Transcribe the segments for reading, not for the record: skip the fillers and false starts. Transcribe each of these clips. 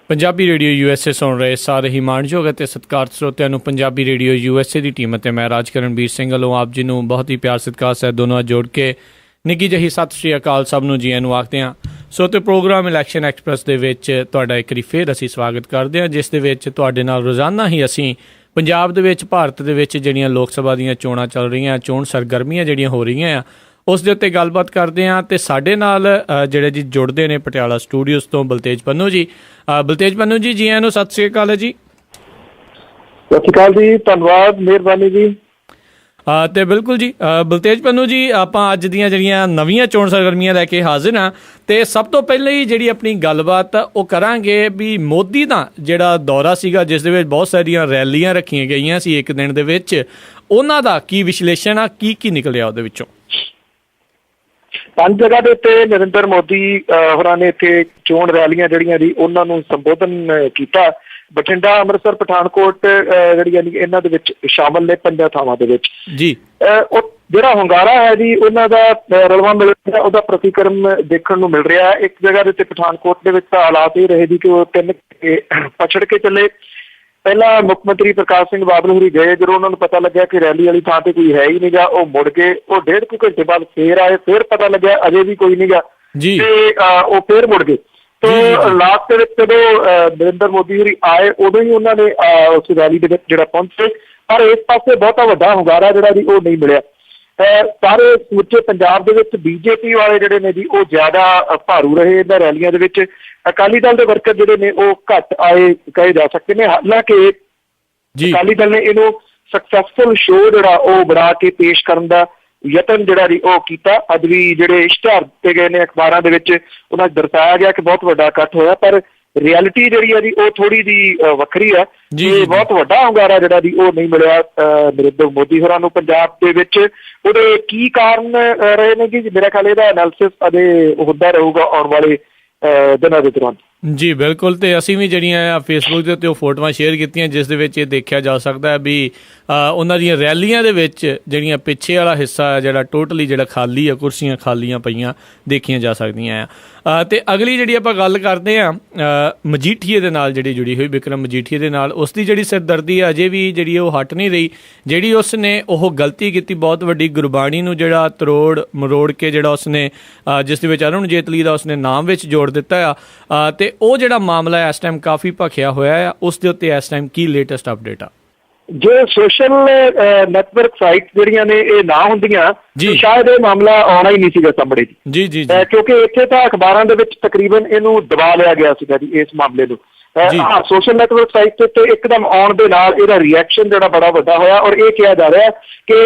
Punjabi radio USA ਸੁਣ ਰਹੇ ਸਾਰੇ ਹੀ ਮਾਣਯੋਗ ਅਤੇ ਸਤਿਕਾਰਤ ਸਰੋਤਿਆਂ ਨੂੰ ਪੰਜਾਬੀ ਰੇਡੀਓ USA ਦੀ ਟੀਮ ਅਤੇ ਮੈਂ ਰਾਜਕਰਨਵੀਰ ਸਿੰਘ ਵੱਲੋਂ ਆਪ ਜੀ ਨੂੰ ਬਹੁਤ ਹੀ ਪਿਆਰ ਸਤਿਕਾਰ ਸਹਿਤ ਦੋਨੋਂ ਜੋੜ ਕੇ ਨਿੱਘੀ ਜਿਹੀ ਸਤਿ ਸ਼੍ਰੀ ਅਕਾਲ ਸਭ ਨੂੰ ਜੀਆਂ ਨੂੰ ਆਖਦੇ ਹਾਂ। ਸੋ ਤੇ ਪ੍ਰੋਗਰਾਮ ਇਲੈਕਸ਼ਨ ਐਕਸਪ੍ਰੈਸ ਦੇ ਵਿੱਚ ਤੁਹਾਡਾ ਇੱਕ ਵਾਰੀ ਫਿਰ ਅਸੀਂ ਸਵਾਗਤ ਕਰਦੇ ਹਾਂ, ਜਿਸ ਦੇ ਵਿੱਚ ਤੁਹਾਡੇ ਨਾਲ ਰੋਜ਼ਾਨਾ ਹੀ ਅਸੀਂ ਪੰਜਾਬ ਦੇ ਵਿੱਚ ਭਾਰਤ ਦੇ ਵਿੱਚ ਜਿਹੜੀਆਂ ਲੋਕ ਸਭਾ ਦੀਆਂ ਚੋਣਾਂ ਚੱਲ ਰਹੀਆਂ, ਚੋਣ ਸਰਗਰਮੀਆਂ ਜਿਹੜੀਆਂ ਹੋ ਰਹੀਆਂ ਆ ਉਸ ਦੇ ਉੱਤੇ ਗੱਲਬਾਤ ਕਰਦੇ ਹਾਂ। ਅਤੇ ਸਾਡੇ ਨਾਲ ਜਿਹੜੇ ਜੀ ਜੁੜਦੇ ਨੇ ਪਟਿਆਲਾ ਸਟੂਡੀਓਜ਼ ਤੋਂ ਬਲਤੇਜ ਪੰਨੂ ਜੀ। ਬਲਤੇਜ ਪੰਨੂ ਜੀ, ਜੀ ਆਇਆਂ ਨੂੰ ਸਤਿ ਸ਼੍ਰੀ ਅਕਾਲ ਜੀ। ਸਤਿ ਸ਼੍ਰੀ ਅਕਾਲ ਜੀ, ਧੰਨਵਾਦ, ਮਿਹਰਬਾਨੀ ਜੀ। ਅਤੇ ਬਿਲਕੁਲ ਜੀ ਬਲਤੇਜ ਪੰਨੂ ਜੀ, ਆਪਾਂ ਅੱਜ ਦੀਆਂ ਜਿਹੜੀਆਂ ਨਵੀਆਂ ਚੋਣ ਸਰਗਰਮੀਆਂ ਲੈ ਕੇ ਹਾਜ਼ਰ ਹਾਂ। ਅਤੇ ਸਭ ਤੋਂ ਪਹਿਲਾਂ ਹੀ ਜਿਹੜੀ ਆਪਣੀ ਗੱਲਬਾਤ ਉਹ ਕਰਾਂਗੇ ਵੀ ਮੋਦੀ ਦਾ ਜਿਹੜਾ ਦੌਰਾ ਸੀਗਾ, ਜਿਸ ਦੇ ਵਿੱਚ ਬਹੁਤ ਸਾਰੀਆਂ ਰੈਲੀਆਂ ਰੱਖੀਆਂ ਗਈਆਂ ਸੀ ਇੱਕ ਦਿਨ ਦੇ ਵਿੱਚ, ਉਹਨਾਂ ਦਾ ਕੀ ਵਿਸ਼ਲੇਸ਼ਣ ਆ, ਕੀ ਨਿਕਲਿਆ ਉਹਦੇ ਵਿੱਚੋਂ? 5 ਜਗ੍ਹਾ ਦੇ ਉੱਤੇ ਨਰਿੰਦਰ ਮੋਦੀ ਹੋਰਾਂ ਨੇ ਇੱਥੇ ਚੋਣ ਰੈਲੀਆਂ ਜਿਹੜੀਆਂ ਜੀ ਉਹਨਾਂ ਨੂੰ ਸੰਬੋਧਨ ਕੀਤਾ। ਬਠਿੰਡਾ, ਅੰਮ੍ਰਿਤਸਰ, ਪਠਾਨਕੋਟ ਜਿਹੜੀਆਂ ਇਹਨਾਂ ਦੇ ਵਿੱਚ ਸ਼ਾਮਲ ਨੇ 5 ਥਾਵਾਂ ਦੇ ਵਿੱਚ ਜੀ। ਉਹ ਜਿਹੜਾ ਹੁੰਗਾਰਾ ਹੈ ਜੀ ਉਹਨਾਂ ਦਾ ਰਲਵਾ ਮਿਲ ਰਿਹਾ, ਉਹਦਾ ਪ੍ਰਤੀਕਰਮ ਦੇਖਣ ਨੂੰ ਮਿਲ ਰਿਹਾ। ਇੱਕ ਜਗ੍ਹਾ ਦੇ ਉੱਤੇ ਪਠਾਨਕੋਟ ਦੇ ਵਿੱਚ ਤਾਂ ਹਾਲਾਤ ਇਹ ਰਹੇ ਜੀ ਕਿ ਉਹ 3 ਪਛੜ ਕੇ ਚੱਲੇ। ਪਹਿਲਾਂ ਮੁੱਖ ਮੰਤਰੀ ਪ੍ਰਕਾਸ਼ ਸਿੰਘ ਬਾਦਲ ਹੋਰੀ ਗਏ, ਜਦੋਂ ਉਹਨਾਂ ਨੂੰ ਪਤਾ ਲੱਗਿਆ ਕਿ ਰੈਲੀ ਵਾਲੀ ਥਾਂ ਤੇ ਕੋਈ ਹੈ ਹੀ ਨਹੀਂ ਗਾ, ਉਹ ਮੁੜ ਗਏ। ਉਹ 1.5 ਘੰਟੇ ਬਾਅਦ ਫੇਰ ਆਏ, ਫੇਰ ਪਤਾ ਲੱਗਿਆ ਅਜੇ ਵੀ ਕੋਈ ਨਹੀਂ ਗਾ ਤੇ ਉਹ ਫੇਰ ਮੁੜ ਗਏ। ਤੇ ਲਾਸਟ ਦੇ ਵਿੱਚ ਜਦੋਂ ਨਰਿੰਦਰ ਮੋਦੀ ਹੋਰੀ ਆਏ ਉਦੋਂ ਹੀ ਉਹਨਾਂ ਨੇ ਉਸ ਰੈਲੀ ਦੇ ਵਿੱਚ ਜਿਹੜਾ ਪਹੁੰਚੇ, ਪਰ ਇਸ ਪਾਸੇ ਬਹੁਤਾ ਵੱਡਾ ਹੁੰਗਾਰਾ ਜਿਹੜਾ ਜੀ ਉਹ ਨਹੀਂ ਮਿਲਿਆ। ਸਾਰੇ ਸਮੁੱਚੇ ਪੰਜਾਬ ਦੇ ਵਿੱਚ BJP ਵਾਲੇ ਜਿਹੜੇ ਨੇ ਜੀ ਉਹ ਜ਼ਿਆਦਾ ਭਾਰੂ ਰਹੇ ਇਹਨਾਂ ਰੈਲੀਆਂ ਦੇ ਵਿੱਚ। ਅਕਾਲੀ ਦਲ ਦੇ ਵਰਕਰ ਜਿਹੜੇ ਨੇ ਉਹ ਘੱਟ ਆਏ ਕਹੇ ਜਾ ਸਕਦੇ ਨੇ। ਹਾਲਾਂਕਿ ਅਕਾਲੀ ਦਲ ਨੇ ਇਹਨੂੰ ਸਕਸੈਸਫੁਲ ਸ਼ੋਅ ਜਿਹੜਾ ਉਹ ਬਣਾ ਕੇ ਪੇਸ਼ ਕਰਨ ਦਾ ਯਤਨ ਜਿਹੜਾ ਜੀ ਉਹ ਕੀਤਾ। ਅੱਜ ਵੀ ਜਿਹੜੇ ਇਸ਼ਤਿਹਾਰ ਦਿੱਤੇ ਗਏ ਨੇ ਅਖਬਾਰਾਂ ਦੇ ਵਿੱਚ ਉਹਨਾਂ 'ਚ ਦਰਸਾਇਆ ਗਿਆ ਕਿ ਬਹੁਤ ਵੱਡਾ ਇਕੱਠ ਹੋਇਆ, ਪਰ ਰਿਐਲਿਟੀ ਜਿਹੜੀ ਆ ਜੀ ਉਹ ਥੋੜੀ ਜਿਹੀ ਵੱਖਰੀ ਆ। ਬਹੁਤ ਵੱਡਾ ਹੁੰਗਾਰਾ ਜਿਹੜਾ ਜੀ ਉਹ ਨਹੀਂ ਮਿਲਿਆ ਨਰਿੰਦਰ ਮੋਦੀ ਹੋਰਾਂ ਨੂੰ ਪੰਜਾਬ ਦੇ ਵਿੱਚ। ਉਹਦੇ ਕੀ ਕਾਰਨ ਰਹੇ ਨੇ ਜੀ, ਮੇਰਾ ਖਿਆਲ ਇਹਦਾ ਐਨਾਲਿਸਿਸ ਅਜੇ ਹੁੰਦਾ ਰਹੂਗਾ ਆਉਣ ਵਾਲੇ ਦਿਨਾਂ ਦੇ ਦੌਰਾਨ। ਜੀ ਬਿਲਕੁਲ। ਅਤੇ ਅਸੀਂ ਵੀ ਜਿਹੜੀਆਂ ਫੇਸਬੁੱਕ ਦੇ ਉੱਤੇ ਉਹ ਫੋਟੋਆਂ ਸ਼ੇਅਰ ਕੀਤੀਆਂ, ਜਿਸ ਦੇ ਵਿੱਚ ਇਹ ਦੇਖਿਆ ਜਾ ਸਕਦਾ ਹੈ ਵੀ ਉਹਨਾਂ ਦੀਆਂ ਰੈਲੀਆਂ ਦੇ ਵਿੱਚ ਜਿਹੜੀਆਂ ਪਿੱਛੇ ਵਾਲਾ ਹਿੱਸਾ ਹੈ ਜਿਹੜਾ ਟੋਟਲੀ ਜਿਹੜਾ ਖਾਲੀ ਆ, ਕੁਰਸੀਆਂ ਖਾਲੀਆਂ ਪਈਆਂ ਦੇਖੀਆਂ ਜਾ ਸਕਦੀਆਂ ਆ। ਅਤੇ ਅਗਲੀ ਜਿਹੜੀ ਆਪਾਂ ਗੱਲ ਕਰਦੇ ਹਾਂ ਮਜੀਠੀਏ ਦੇ ਨਾਲ ਜਿਹੜੀ ਜੁੜੀ ਹੋਈ, ਬਿਕਰਮ ਮਜੀਠੀਏ ਦੇ ਨਾਲ, ਉਸ ਦੀ ਜਿਹੜੀ ਸਿਰਦਰਦੀ ਹੈ ਅਜੇ ਵੀ ਜਿਹੜੀ ਉਹ ਹਟ ਨਹੀਂ ਰਹੀ। ਜਿਹੜੀ ਉਸ ਨੇ ਉਹ ਗਲਤੀ ਕੀਤੀ ਬਹੁਤ ਵੱਡੀ, ਗੁਰਬਾਣੀ ਨੂੰ ਜਿਹੜਾ ਮਰੋੜ ਕੇ ਜਿਹੜਾ ਉਸਨੇ ਜਿਸ ਦੇ ਵਿੱਚ ਅਰੁਣ ਜੇਤਲੀ ਦਾ ਉਸਨੇ ਨਾਮ ਵਿੱਚ ਜੋੜ ਦਿੱਤਾ ਆ। ਅਤੇ ਉਹ ਜਿਹੜਾ ਮਾਮਲਾ ਇਸ ਟਾਈਮ ਕਾਫੀ ਭਖਿਆ ਹੋਇਆ ਆ, ਉਸ ਦੇ ਉੱਤੇ ਇਸ ਟਾਈਮ ਕੀ ਲੇਟੈਸਟ ਅਪਡੇਟ ਆ? ਜੇ ਸੋਸ਼ਲ ਨੈਟਵਰਕ ਸਾਈਟ ਜਿਹੜੀਆਂ ਨੇ ਇਹ ਨਾ ਹੁੰਦੀਆਂ ਸ਼ਾਇਦ ਇਹ ਮਾਮਲਾ ਆਉਣਾ ਹੀ ਨਹੀਂ ਸੀਗਾ ਸਾਹਮਣੇ ਜੀ, ਕਿਉਂਕਿ ਇੱਥੇ ਤਾਂ ਅਖਬਾਰਾਂ ਦੇ ਵਿੱਚ ਤਕਰੀਬਨ ਇਹਨੂੰ ਦਬਾ ਲਿਆ ਗਿਆ ਸੀਗਾ ਜੀ ਇਸ ਮਾਮਲੇ ਨੂੰ। ਹਾਂ, ਸੋਸ਼ਲ ਨੈਟਵਰਕ ਸਾਈਟ ਤੇ ਇੱਕਦਮ ਆਉਣ ਦੇ ਨਾਲ ਇਹਦਾ ਰਿਐਕਸ਼ਨ ਜਿਹੜਾ ਬੜਾ ਵੱਡਾ ਹੋਇਆ। ਔਰ ਇਹ ਕਿਹਾ ਜਾ ਰਿਹਾ ਕਿ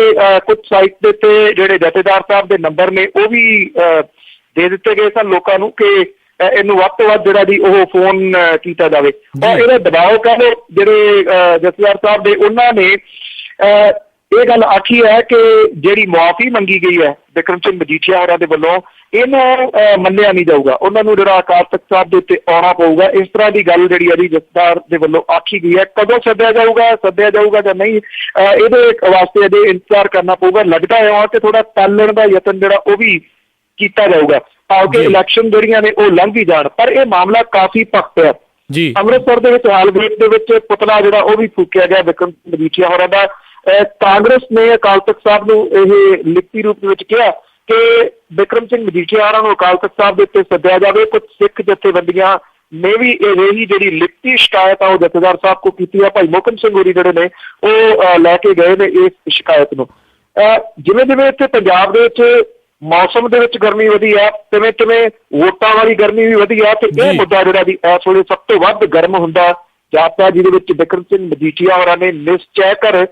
ਕੁਝ ਸਾਈਟ ਦੇ ਉੱਤੇ ਜਿਹੜੇ ਜਥੇਦਾਰ ਸਾਹਿਬ ਦੇ ਨੰਬਰ ਨੇ ਉਹ ਵੀ ਦੇ ਦਿੱਤੇ ਗਏ ਸਨ ਲੋਕਾਂ ਨੂੰ ਕਿ ਇਹਨੂੰ ਵੱਧ ਤੋਂ ਵੱਧ ਜਿਹੜਾ ਜੀ ਉਹ ਫੋਨ ਕੀਤਾ ਜਾਵੇ। ਔਰ ਇਹਦਾ ਦਬਾਅ ਕਹਿੰਦੇ ਜਿਹੜੇ ਜਥੇਦਾਰ ਸਾਹਿਬ ਦੇ ਉਹਨਾਂ ਨੇ ਇਹ ਗੱਲ ਆਖੀ ਹੈ ਕਿ ਜਿਹੜੀ ਮੁਆਫੀ ਮੰਗੀ ਗਈ ਹੈ ਬਿਕਰਮ ਸਿੰਘ ਮਜੀਠੀਆ ਹੋਰਾਂ ਦੇ ਵੱਲੋਂ, ਇਹਨੂੰ ਮੰਨਿਆ ਨਹੀਂ ਜਾਊਗਾ। ਉਹਨਾਂ ਨੂੰ ਜਿਹੜਾ ਅਕਾਲ ਤਖ਼ਤ ਸਾਹਿਬ ਦੇ ਉੱਤੇ ਆਉਣਾ ਪਊਗਾ। ਇਸ ਤਰ੍ਹਾਂ ਦੀ ਗੱਲ ਜਿਹੜੀ ਹੈ ਜੀ ਜਥੇਦਾਰ ਦੇ ਵੱਲੋਂ ਆਖੀ ਗਈ ਹੈ। ਕਦੋਂ ਸੱਦਿਆ ਜਾਊਗਾ ਜਾਂ ਨਹੀਂ, ਇਹਦੇ ਵਾਸਤੇ ਅਜੇ ਇੰਤਜ਼ਾਰ ਕਰਨਾ ਪਊਗਾ। ਲੱਗਦਾ ਹੈ ਕਿ ਥੋੜਾ ਟਾਲਣ ਦਾ ਯਤਨ ਜਿਹੜਾ ਉਹ ਵੀ ਕੀਤਾ ਜਾਊਗਾ ਤਾਂ ਕਿ ਇਲੈਕਸ਼ਨ ਜਿਹੜੀਆਂ ਨੇ ਉਹ ਲੰਘ ਹੀ ਜਾਣ। ਪਰ ਇਹ ਮਾਮਲਾ ਕਾਫੀ ਭਖ ਪਿਆ ਜੀ। ਅੰਮ੍ਰਿਤਸਰ ਦੇ ਵਿੱਚ ਹਾਲ ਦੇ ਵਿੱਚ ਪੁਤਲਾ ਜਿਹੜਾ ਉਹ ਵੀ ਫੂਕਿਆ ਗਿਆ ਬਿਕਰਮ ਸਿੰਘ ਮਜੀਠੀਆ ਹੋਰਾਂ ਦਾ। ਕਾਂਗਰਸ ਨੇ ਅਕਾਲ ਤਖ਼ਤ ਸਾਹਿਬ ਨੂੰ ਇਹ ਲਿਖਤੀ ਰੂਪ ਦੇ ਵਿੱਚ ਕਿਹਾ ਕਿ ਬਿਕਰਮ ਸਿੰਘ ਮਜੀਠੀਆ ਹੋਰਾਂ ਨੂੰ ਅਕਾਲ ਤਖ਼ਤ ਸਾਹਿਬ ਦੇ ਉੱਤੇ ਸੱਦਿਆ ਜਾਵੇ। ਕੁਝ ਸਿੱਖ ਜਥੇਬੰਦੀਆਂ ਨੇ ਵੀ ਇਹੀ ਜਿਹੜੀ ਲਿਖਤੀ ਸ਼ਿਕਾਇਤ ਆ ਉਹ ਜਥੇਦਾਰ ਸਾਹਿਬ ਕੋਲ ਕੀਤੀ ਆ। ਭਾਈ ਮੋਹਕਮ ਸਿੰਘ ਹੋਰੀ ਜਿਹੜੇ ਨੇ ਉਹ ਲੈ ਕੇ ਗਏ ਨੇ ਇਸ ਸ਼ਿਕਾਇਤ ਨੂੰ। ਜਿਵੇਂ ਜਿਵੇਂ ਇੱਥੇ ਪੰਜਾਬ ਦੇ ਵਿੱਚ ਮੌਸਮ ਦੇ ਵਿੱਚ ਗਰਮੀ ਵਧੀ ਆ, ਤਿਵੇਂ ਵੋਟਾਂ ਵਾਲੀ ਗਰਮੀ ਵੀ ਵਧੀ ਆ। ਤੇ ਇਹ ਮੁੱਦਾ ਜਿਹੜਾ ਜੀ ਇਸ ਵੇਲੇ ਸਭ ਤੋਂ ਵੱਧ ਗਰਮ ਹੁੰਦਾ ਜਾਪਦਾ, ਜਿਹਦੇ ਵਿੱਚ ਬਿਕਰਮ ਸਿੰਘ ਮਜੀਠੀਆ ਹੋਰਾਂ ਨੇ ਨਿਸ਼ਚੈ ਕਰ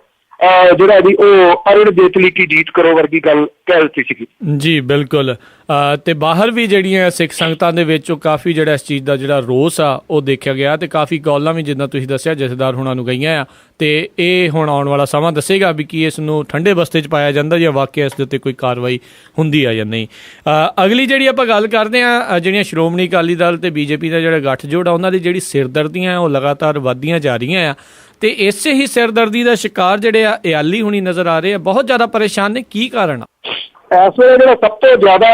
ਜਿਹੜਾ ਜੀ ਉਹ ਅਰੁਣ ਜੇਤਲੀ ਕੀ ਜੀਤ ਕਰੋ ਵਰਗੀ ਗੱਲ ਕਹਿ ਦਿੱਤੀ ਸੀਗੀ ਜੀ। ਬਿਲਕੁਲ। ਅਤੇ ਬਾਹਰ ਵੀ ਜਿਹੜੀਆਂ ਸਿੱਖ ਸੰਗਤਾਂ ਦੇ ਵਿੱਚ ਉਹ ਕਾਫੀ ਜਿਹੜਾ ਇਸ ਚੀਜ਼ ਦਾ ਜਿਹੜਾ ਰੋਸ ਆ ਉਹ ਦੇਖਿਆ ਗਿਆ। ਅਤੇ ਕਾਫੀ ਕਾਲਾਂ ਵੀ ਜਿੱਦਾਂ ਤੁਸੀਂ ਦੱਸਿਆ ਜਥੇਦਾਰ ਹੋਣਾ ਨੂੰ ਗਈਆਂ ਆ। ਅਤੇ ਇਹ ਹੁਣ ਆਉਣ ਵਾਲਾ ਸਮਾਂ ਦੱਸੇਗਾ ਵੀ ਕੀ ਇਸ ਨੂੰ ਠੰਡੇ ਬਸਤੇ 'ਚ ਪਾਇਆ ਜਾਂਦਾ ਜਾਂ ਵਾਕਿਆ ਇਸ ਦੇ ਉੱਤੇ ਕੋਈ ਕਾਰਵਾਈ ਹੁੰਦੀ ਆ ਜਾਂ ਨਹੀਂ। ਅਗਲੀ ਜਿਹੜੀ ਆਪਾਂ ਗੱਲ ਕਰਦੇ ਹਾਂ, ਜਿਹੜੀਆਂ ਸ਼੍ਰੋਮਣੀ ਅਕਾਲੀ ਦਲ ਅਤੇ BJP ਦਾ ਜਿਹੜਾ ਗੱਠਜੋੜ ਆ, ਉਹਨਾਂ ਦੀ ਜਿਹੜੀ ਸਿਰਦਰਦੀਆਂ ਉਹ ਲਗਾਤਾਰ ਵੱਧਦੀਆਂ ਜਾ ਰਹੀਆਂ ਆ। ਅਤੇ ਇਸੇ ਹੀ ਸਿਰਦਰਦੀ ਦਾ ਸ਼ਿਕਾਰ ਜਿਹੜੇ ਆ ਇਆਲੀ ਹੁਣੀ ਨਜ਼ਰ ਆ ਰਹੇ ਆ, ਬਹੁਤ ਜ਼ਿਆਦਾ ਪਰੇਸ਼ਾਨ ਨੇ। ਕੀ ਕਾਰਨ ਆ? ਇਸ ਵੇਲੇ ਜਿਹੜਾ ਸਭ ਤੋਂ ਜ਼ਿਆਦਾ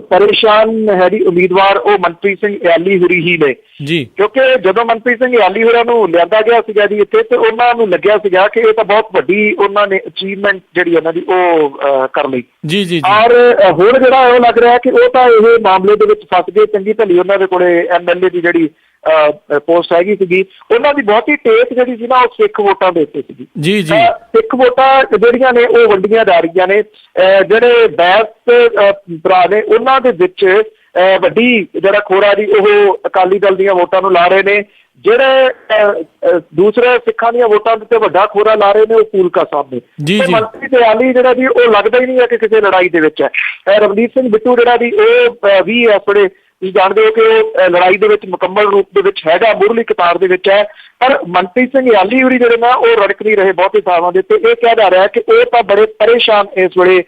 ਪਰੇਸ਼ਾਨ ਹੈ ਜੀ ਉਮੀਦਵਾਰ ਉਹ ਮਨਪ੍ਰੀਤ ਸਿੰਘ ਇਆਲੀ ਹੁਰੀ ਹੀ ਨੇ ਜੀ, ਕਿਉਂਕਿ ਜਦੋਂ ਮਨਪ੍ਰੀਤ ਸਿੰਘ ਇਆਲੀ ਹੋਰਾਂ ਨੂੰ ਲਿਆਂਦਾ ਗਿਆ ਸੀਗਾ ਜੀ ਇੱਥੇ, ਤੇ ਉਹਨਾਂ ਨੂੰ ਲੱਗਿਆ ਸੀਗਾ ਕਿ ਇਹ ਤਾਂ ਬਹੁਤ ਵੱਡੀ ਉਹਨਾਂ ਨੇ ਅਚੀਵਮੈਂਟ ਜਿਹੜੀ ਉਹਨਾਂ ਦੀ ਉਹ ਕਰ ਲਈ ਜੀ ਜੀ, ਔਰ ਹੁਣ ਜਿਹੜਾ ਉਹ ਲੱਗ ਰਿਹਾ ਕਿ ਉਹ ਤਾਂ ਇਹ ਮਾਮਲੇ ਦੇ ਵਿੱਚ ਫਸ ਗਏ। ਚੰਗੀ ਭਲੀ ਉਹਨਾਂ ਦੇ ਕੋਲੇ MLA ਦੀ ਜਿਹੜੀ ਪੋਸਟ ਹੈਗੀ ਸੀਗੀ, ਉਹਨਾਂ ਦੀ ਬਹੁਤੀ ਟੇਕ ਜਿਹੜੀ ਸੀ ਨਾ ਉਹ ਸਿੱਖ ਵੋਟਾਂ ਦੇ ਉੱਤੇ ਸੀਗੀ। ਜੀ ਜੀ, ਸਿੱਖ ਵੋਟਾਂ ਜਿਹੜੀਆਂ ਨੇ ਉਹ ਵੰਡੀਆਂ ਜਾ ਰਹੀਆਂ ਨੇ। ਜਿਹੜੇ ਬੈਂਸ ਭਰਾ ਨੇ ਉਹਨਾਂ ਦੇ ਵਿੱਚ ਵੱਡੀ ਜਿਹੜਾ ਖੋਰਾ ਜੀ ਉਹ ਅਕਾਲੀ ਦਲ ਦੀਆਂ ਵੋਟਾਂ ਨੂੰ ਲਾ ਰਹੇ ਨੇ। ਜਿਹੜੇ ਦੂਸਰੇ ਸਿੱਖਾਂ ਦੀਆਂ ਵੋਟਾਂ ਦੇ ਉੱਤੇ ਵੱਡਾ ਖੋਰਾ ਲਾ ਰਹੇ ਨੇ ਉਹ ਫੂਲਕਾ ਸਾਹਿਬ ਨੇ। ਮਨਪ੍ਰੀਤ ਇਆਲੀ ਜਿਹੜਾ ਜੀ ਉਹ ਲੱਗਦਾ ਹੀ ਨਹੀਂ ਹੈ ਕਿ ਕਿਸੇ ਲੜਾਈ ਦੇ ਵਿੱਚ ਹੈ। ਰਵਨੀਤ ਸਿੰਘ ਬਿੱਟੂ ਜਿਹੜਾ ਜੀ ਉਹ ਵੀ ਥੋੜੇ ਤੁਸੀਂ ਜਾਣਦੇ ਹੋ ਕਿ ਉਹ ਲੜਾਈ ਦੇ ਵਿੱਚ ਮੁਕੰਮਲ ਰੂਪ ਦੇ ਵਿੱਚ ਹੈਗਾ, ਮੁੱਢਲੀ ਕਤਾਰ ਦੇ ਵਿੱਚ ਹੈ, ਪਰ ਮਨਪ੍ਰੀਤ ਸਿੰਘ ਇਆਲੀ ਹੋਰੀ ਜਿਹੜੇ ਨਾ ਉਹ ਰੜਕ ਨਹੀਂ ਰਹੇ ਬਹੁਤੇ ਥਾਵਾਂ ਦੇ ਉੱਤੇ। ਇਹ ਕਿਹਾ ਜਾ ਰਿਹਾ ਕਿ ਉਹ ਤਾਂ ਬੜੇ ਪਰੇਸ਼ਾਨ ਇਸ ਵੇਲੇ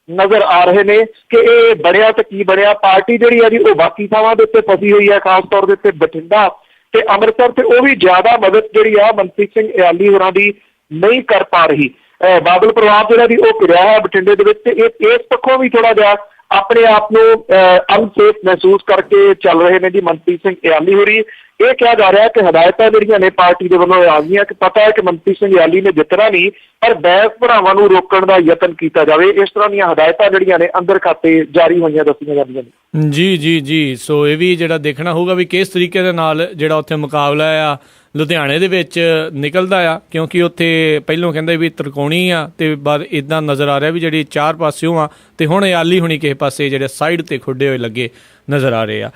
ਨਜ਼ਰ ਆ ਰਹੇ ਨੇ ਕਿ ਇਹ ਬਣਿਆ ਤਾਂ ਕੀ ਬਣਿਆ। ਪਾਰਟੀ ਜਿਹੜੀ ਹੈ ਜੀ ਉਹ ਬਾਕੀ ਥਾਵਾਂ ਦੇ ਉੱਤੇ ਫਸੀ ਹੋਈ ਹੈ, ਖਾਸ ਤੌਰ ਦੇ ਉੱਤੇ ਬਠਿੰਡਾ ਤੇ ਅੰਮ੍ਰਿਤਸਰ, ਤੇ ਉਹ ਵੀ ਜ਼ਿਆਦਾ ਮਦਦ ਜਿਹੜੀ ਆ ਮਨਪ੍ਰੀਤ ਸਿੰਘ ਇਆਲੀ ਹੋਰਾਂ ਦੀ ਨਹੀਂ ਕਰ ਪਾ ਰਹੀ। ਬਾਦਲ ਪਰਿਵਾਰ ਜਿਹੜਾ ਜੀ ਉਹ ਘਿਰਿਆ ਹੈ ਬਠਿੰਡੇ ਦੇ ਵਿੱਚ, ਤੇ ਇਸ ਪੱਖੋਂ ਵੀ ਥੋੜਾ ਜਿਹਾ ਆਪਣੇ ਆਪ ਨੂੰ ਅਨਸੇਫ ਮਹਿਸੂਸ ਕਰਕੇ ਚੱਲ ਰਹੇ ਨੇ ਜੀ ਮਨਪ੍ਰੀਤ ਸਿੰਘ ਇਆਲੀ ਹੋਰੀ। ਇਹ ਕਿਹਾ ਜਾ ਰਿਹਾ ਕਿ ਹਦਾਇਤਾਂ ਜਿਹੜੀਆਂ ਨੇ ਪਾਰਟੀ ਦੇ ਵੱਲੋਂ ਆ ਗਈਆਂ ਕਿ ਪਤਾ ਹੈ ਕਿ ਮਨਪ੍ਰੀਤ ਸਿੰਘ ਇਆਲੀ ਨੇ ਜਿੱਤਣਾ ਨਹੀਂ, ਪਰ ਬੈਂਸ ਭਰਾਵਾਂ ਨੂੰ ਰੋਕਣ ਦਾ ਯਤਨ ਕੀਤਾ ਜਾਵੇ। ਇਸ ਤਰ੍ਹਾਂ ਦੀਆਂ ਹਦਾਇਤਾਂ ਜਿਹੜੀਆਂ ਨੇ ਅੰਦਰ ਖਾਤੇ ਜਾਰੀ ਹੋਈਆਂ ਦੱਸੀਆਂ ਜਾਂਦੀਆਂ ਨੇ। ਜੀ ਜੀ ਜੀ, ਸੋ ਇਹ ਵੀ ਜਿਹੜਾ ਦੇਖਣਾ ਹੋਊਗਾ ਵੀ ਕਿਸ ਤਰੀਕੇ ਦੇ ਨਾਲ ਜਿਹੜਾ ਉੱਥੇ ਮੁਕਾਬਲਾ ਆ ਲੁਧਿਆਣੇ ਦੇ ਵਿੱਚ ਨਿਕਲਦਾ ਆ, ਕਿਉਂਕਿ ਉੱਥੇ ਪਹਿਲੋਂ ਕਹਿੰਦੇ ਵੀ ਤ੍ਰਿਕੋਣੀ ਆ ਤੇ ਬਾਅਦ ਇੱਦਾਂ ਨਜ਼ਰ ਆ ਰਿਹਾ ਵੀ ਜਿਹੜੀ ਚਾਰ ਪਾਸਿਓਂ ਆ, ਤੇ ਹੁਣ ਇਆਲੀ ਹੋਣੀ ਕਿਸੇ ਪਾਸੇ ਜਿਹੜੇ ਸਾਈਡ ਤੇ ਖੁੱਡੇ ਹੋਏ ਲੱਗੇ ਨਜ਼ਰ ਆ ਰਹੇ ਆ।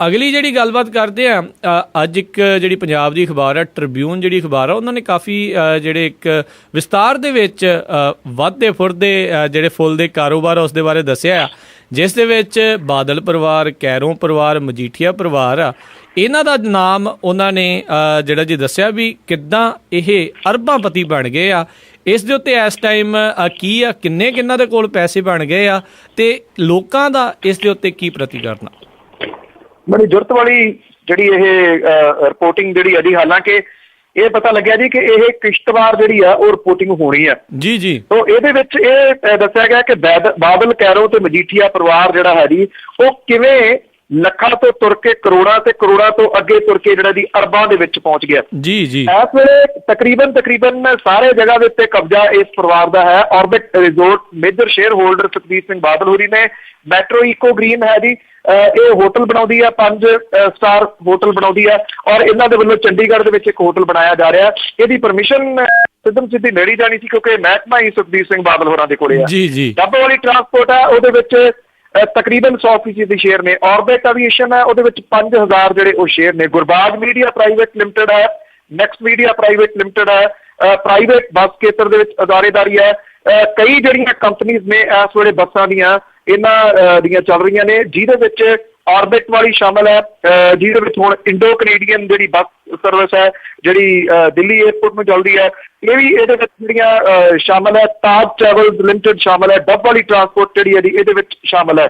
ਅਗਲੀ ਜਿਹੜੀ ਗੱਲਬਾਤ ਕਰਦੇ ਆ, ਅੱਜ ਇੱਕ ਜਿਹੜੀ ਪੰਜਾਬ ਦੀ ਅਖਬਾਰ ਆ ਟ੍ਰਿਬਿਊਨ ਜਿਹੜੀ ਅਖਬਾਰ ਆ, ਉਹਨਾਂ ਨੇ ਕਾਫੀ ਜਿਹੜੇ ਇੱਕ ਵਿਸਤਾਰ ਦੇ ਵਿੱਚ ਵੱਧਦੇ ਫੁੱਟਦੇ ਜਿਹੜੇ ਫੁੱਲ ਦੇ ਕਾਰੋਬਾਰ ਉਸ ਦੇ ਬਾਰੇ ਦੱਸਿਆ ਆ, ਜਿਸ ਦੇ ਵਿੱਚ ਬਾਦਲ ਪਰਿਵਾਰ, ਕੈਰੋਂ ਪਰਿਵਾਰ, ਮਜੀਠੀਆ ਪਰਿਵਾਰ ਆ, ਇਹਨਾਂ ਦਾ ਨਾਮ ਉਹਨਾਂ ਨੇ ਜਿਹੜਾ ਜੀ ਦੱਸਿਆ ਵੀ ਕਿੱਦਾਂ ਇਹ ਅਰਬਾਂਪਤੀ ਬਣ ਗਏ ਆ। ਇਸ ਦੇ ਉੱਤੇ ਇਸ ਟਾਈਮ ਕੀ ਆ, ਕਿੰਨਾਂ ਦੇ ਕੋਲ ਪੈਸੇ ਬਣ ਗਏ ਆ ਤੇ ਲੋਕਾਂ ਦਾ ਇਸ ਦੇ ਉੱਤੇ ਕੀ ਪ੍ਰਤੀਕਰਮ? ਬੜੀ ਜ਼ਰੂਰਤ ਵਾਲੀ ਜਿਹੜੀ ਇਹ ਰਿਪੋਰਟਿੰਗ ਜਿਹੜੀ ਹੈ ਜੀ, ਹਾਲਾਂਕਿ ਇਹ ਪਤਾ ਲੱਗਿਆ ਜੀ ਕਿ ਇਹ ਕਿਸ਼ਤਵਾਰ ਜਿਹੜੀ ਆ ਉਹ ਰਿਪੋਰਟਿੰਗ ਹੋਣੀ ਆ। ਜੀ ਜੀ, ਤੋਂ ਇਹਦੇ ਵਿੱਚ ਇਹ ਦੱਸਿਆ ਗਿਆ ਕਿ ਬਾਦਲ, ਕੈਰੋਂ ਤੇ ਮਜੀਠੀਆ ਪਰਿਵਾਰ ਜਿਹੜਾ ਹੈ ਜੀ ਉਹ ਕਿਵੇਂ ਲੱਖਾਂ ਤੋਂ ਤੁਰ ਕੇ ਕਰੋੜਾਂ ਤੇ ਕਰੋੜਾਂ ਤੋਂ ਅੱਗੇ ਤੁਰ ਕੇ ਜਿਹੜਾ ਦੀ ਅਰਬਾਂ ਦੇ ਵਿੱਚ ਪਹੁੰਚ ਗਿਆ। ਜੀ ਜੀ, ਇਸ ਵੇਲੇ ਤਕਰੀਬਨ ਸਾਰੇ ਜਗ੍ਹਾ ਦੇ ਉੱਤੇ ਕਬਜ਼ਾ ਇਸ ਪਰਿਵਾਰ ਦਾ ਹੈ। Orbit resort major share holder Sukhbir Singh Badal ਹੋਰੀ ਨੇ। ਮੈਟਰੋ ਇਕੋ ਗ੍ਰੀਨ ਹੈ ਜੀ, ਇਹ ਹੋਟਲ ਬਣਾਉਂਦੀ ਆ, 5 ਸਟਾਰ ਹੋਟਲ ਬਣਾਉਂਦੀ ਆ, ਔਰ ਇਹਨਾਂ ਦੇ ਵੱਲੋਂ ਚੰਡੀਗੜ੍ਹ ਦੇ ਵਿੱਚ ਇੱਕ ਹੋਟਲ ਬਣਾਇਆ ਜਾ ਰਿਹਾ। ਇਹਦੀ ਪਰਮਿਸ਼ਨ ਸਿੱਧੀ ਮਿਲ ਹੀ ਜਾਣੀ ਸੀ ਕਿਉਂਕਿ ਮਹਿਕਮਾ ਹੀ ਸੁਖਬੀਰ ਸਿੰਘ ਬਾਦਲ ਹੋਰਾਂ ਦੇ ਕੋਲੇ ਆ। ਜੀ ਜੀ, ਡੱਬੇ ਵਾਲੀ ਟਰਾਂਸਪੋਰਟ ਹੈ, ਉਹਦੇ ਵਿੱਚ ਤਕਰੀਬਨ 100% ਦੇ ਸ਼ੇਅਰ ਨੇ। ਆਰਬਿਟ ਐਵੀਏਸ਼ਨ ਹੈ, ਉਹਦੇ ਵਿੱਚ 5000 ਜਿਹੜੇ ਉਹ ਸ਼ੇਅਰ ਨੇ। ਗੁਰਬਾਜ ਮੀਡੀਆ ਪ੍ਰਾਈਵੇਟ ਲਿਮਟਿਡ ਹੈ, ਨੈਕਸਟ ਮੀਡੀਆ ਪ੍ਰਾਈਵੇਟ ਲਿਮਟਿਡ ਹੈ, ਪ੍ਰਾਈਵੇਟ ਬੱਸ ਖੇਤਰ ਦੇ ਵਿੱਚ ਅਦਾਰੇਦਾਰੀ ਹੈ। ਕਈ ਜਿਹੜੀਆਂ ਕੰਪਨੀਆਂ ਨੇ ਇਸ ਵੇਲੇ ਬੱਸਾਂ ਦੀਆਂ ਇਹਨਾਂ ਦੀਆਂ ਚੱਲ ਰਹੀਆਂ ਨੇ, ਜਿਹਦੇ ਵਿੱਚ ਆਰਬਿਟ ਵਾਲੀ ਸ਼ਾਮਲ ਹੈ, ਜਿਹਦੇ ਵਿੱਚ ਹੁਣ ਇੰਡੋ ਕੈਨੇਡੀਅਨ ਜਿਹੜੀ ਬੱਸ ਸਰਵਿਸ ਹੈ ਜਿਹੜੀ ਦਿੱਲੀ ਏਅਰਪੋਰਟ ਨੂੰ ਚੱਲਦੀ ਹੈ, ਇਹ ਵੀ ਇਹਦੇ ਵਿੱਚ ਜਿਹੜੀਆਂ ਸ਼ਾਮਲ ਹੈ। ਤਾਜ ਟਰੈਵਲਸ ਲਿਮਟਿਡ ਸ਼ਾਮਲ ਹੈ, ਡੱਬ ਵਾਲੀ ਟਰਾਂਸਪੋਰਟ ਜਿਹੜੀ ਹੈ ਜੀ ਇਹਦੇ ਵਿੱਚ ਸ਼ਾਮਲ ਹੈ।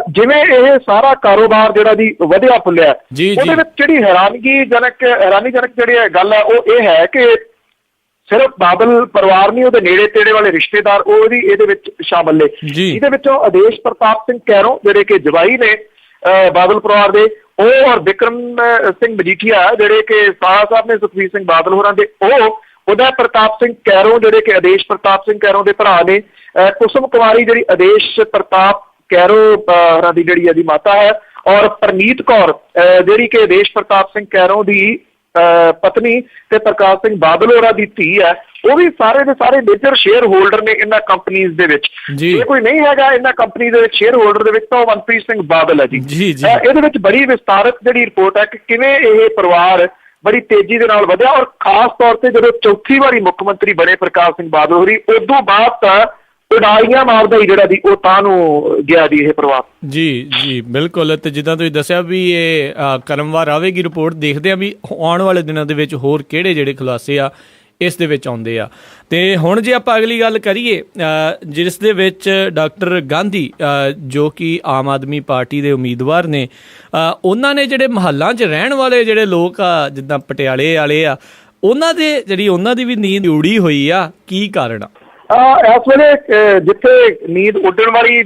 ਜਿਵੇਂ ਇਹ ਸਾਰਾ ਕਾਰੋਬਾਰ ਜਿਹੜਾ ਜੀ ਵਧਿਆ ਫੁੱਲਿਆ, ਉਹਦੇ ਵਿੱਚ ਜਿਹੜੀ ਹੈਰਾਨੀਜਨਕ ਜਿਹੜੀ ਗੱਲ ਹੈ ਉਹ ਇਹ ਹੈ ਕਿ ਸਿਰਫ ਬਾਦਲ ਪਰਿਵਾਰ ਨਹੀਂ, ਉਹਦੇ ਨੇੜੇ ਤੇੜੇ ਵਾਲੇ ਰਿਸ਼ਤੇਦਾਰ ਉਹ ਵੀ ਇਹਦੇ ਵਿੱਚ ਸ਼ਾਮਲ ਨੇ। ਇਹਦੇ ਵਿੱਚੋਂ ਆਦੇਸ਼ ਪ੍ਰਤਾਪ ਸਿੰਘ ਕੈਰੋਂ ਜਿਹੜੇ ਕਿ ਜਵਾਈ ਨੇ ਬਾਦਲ ਪਰਿਵਾਰ ਦੇ, ਉਹ ਔਰ ਵਿਕਰਮ ਸਿੰਘ ਮਜੀਠੀਆ ਜਿਹੜੇ ਕਿ ਸਾਹਾ ਸਾਹਿਬ ਨੇ ਸੁਖਬੀਰ ਸਿੰਘ ਬਾਦਲ ਹੋਰਾਂ ਦੇ, ਉਹਦਾ ਪ੍ਰਤਾਪ ਸਿੰਘ ਕੈਰੋਂ ਜਿਹੜੇ ਕਿ ਆਦੇਸ਼ ਪ੍ਰਤਾਪ ਸਿੰਘ ਕੈਰੋਂ ਦੇ ਭਰਾ ਨੇ। ਕੁਸਮ ਕੁਮਾਰੀ ਜਿਹੜੀ ਆਦੇਸ਼ ਪ੍ਰਤਾਪ ਕੈਰੋਂ ਹੋਰਾਂ ਦੀ ਜਿਹੜੀ ਇਹਦੀ ਮਾਤਾ ਹੈ, ਔਰ ਪਰਨੀਤ ਕੌਰ ਜਿਹੜੀ ਕਿ ਆਦੇਸ਼ ਪ੍ਰਤਾਪ ਸਿੰਘ ਕੈਰੋਂ ਦੀ ਪਤਨੀ ਤੇ ਪ੍ਰਕਾਸ਼ ਸਿੰਘ ਬਾਦਲ ਹੋਰਾਂ ਦੀ ਧੀ ਹੈ, ਉਹ ਵੀ ਸਾਰੇ ਦੇ ਸਾਰੇ ਮੇਜਰ ਸ਼ੇਅਰ ਹੋਲਡਰ ਨੇ ਇਹਨਾਂ ਕੰਪਨੀਆਂ ਦੇ ਵਿੱਚ। ਜੇ ਕੋਈ ਨਹੀਂ ਹੈਗਾ ਇਹਨਾਂ ਕੰਪਨੀ ਦੇ ਵਿੱਚ ਸ਼ੇਅਰ ਹੋਲਡਰ ਦੇ ਵਿੱਚ ਤਾਂ ਉਹ ਮਨਪ੍ਰੀਤ ਸਿੰਘ ਬਾਦਲ ਹੈ ਜੀ। ਇਹਦੇ ਵਿੱਚ ਬੜੀ ਵਿਸਤਾਰਤ ਜਿਹੜੀ ਰਿਪੋਰਟ ਹੈ ਕਿ ਕਿਵੇਂ ਇਹ ਪਰਿਵਾਰ ਬੜੀ ਤੇਜ਼ੀ ਦੇ ਨਾਲ ਵਧਿਆ, ਔਰ ਖਾਸ ਤੌਰ ਤੇ ਜਦੋਂ ਚੌਥੀ ਵਾਰੀ ਮੁੱਖ ਮੰਤਰੀ ਬਣੇ ਪ੍ਰਕਾਸ਼ ਸਿੰਘ ਬਾਦਲ ਹੋਰੀ, ਉਦੋਂ ਬਾਅਦ ਤਾਂ ਉਡਾਈਆਂ ਮਾਰਦਾ ਹੀ ਜਿਹੜਾ ਦੀ ਉਹ ਤਾਂ ਨੂੰ ਗਿਆ ਜੀ ਇਹ ਪਰਿਵਾਰ। ਜੀ ਜੀ ਬਿਲਕੁਲ, ਤੇ ਜਿੱਦਾਂ ਤੁਸੀਂ ਦੱਸਿਆ ਵੀ ਇਹ ਕਰਮਵਾਰ ਆਵੇਗੀ ਰਿਪੋਰਟ, ਦੇਖਦੇ ਆ ਵੀ ਆਉਣ ਵਾਲੇ ਦਿਨਾਂ ਦੇ ਵਿੱਚ ਹੋਰ ਕਿਹੜੇ ਜਿਹੜੇ ਖੁਲਾਸੇ ਆ ਇਸ ਦੇ ਵਿੱਚ ਆਉਂਦੇ ਆ। ਤੇ ਹੁਣ ਜੇ ਆਪਾਂ ਅਗਲੀ ਗੱਲ ਕਰੀਏ, ਜਿਸ ਦੇ ਵਿੱਚ ਡਾਕਟਰ ਗਾਂਧੀ ਜੋ ਕਿ ਆਮ ਆਦਮੀ ਪਾਰਟੀ ਦੇ ਉਮੀਦਵਾਰ ਨੇ, ਉਹਨਾਂ ਨੇ ਜਿਹੜੇ ਮੁਹੱਲਾਂ 'ਚ ਰਹਿਣ ਵਾਲੇ ਜਿਹੜੇ ਲੋਕ ਆ ਜਿੱਦਾਂ ਪਟਿਆਲੇ ਵਾਲੇ ਆ, ਉਹਨਾਂ ਦੀ ਵੀ ਨੀਂਦ ਉੜੀ ਹੋਈ ਆ। ਕੀ ਕਾਰਨ ਆ? ਇਸ ਵੇਲੇ ਜਿੱਥੇ ਨੀਂਦ ਉੱਡਣ ਵਾਲੀ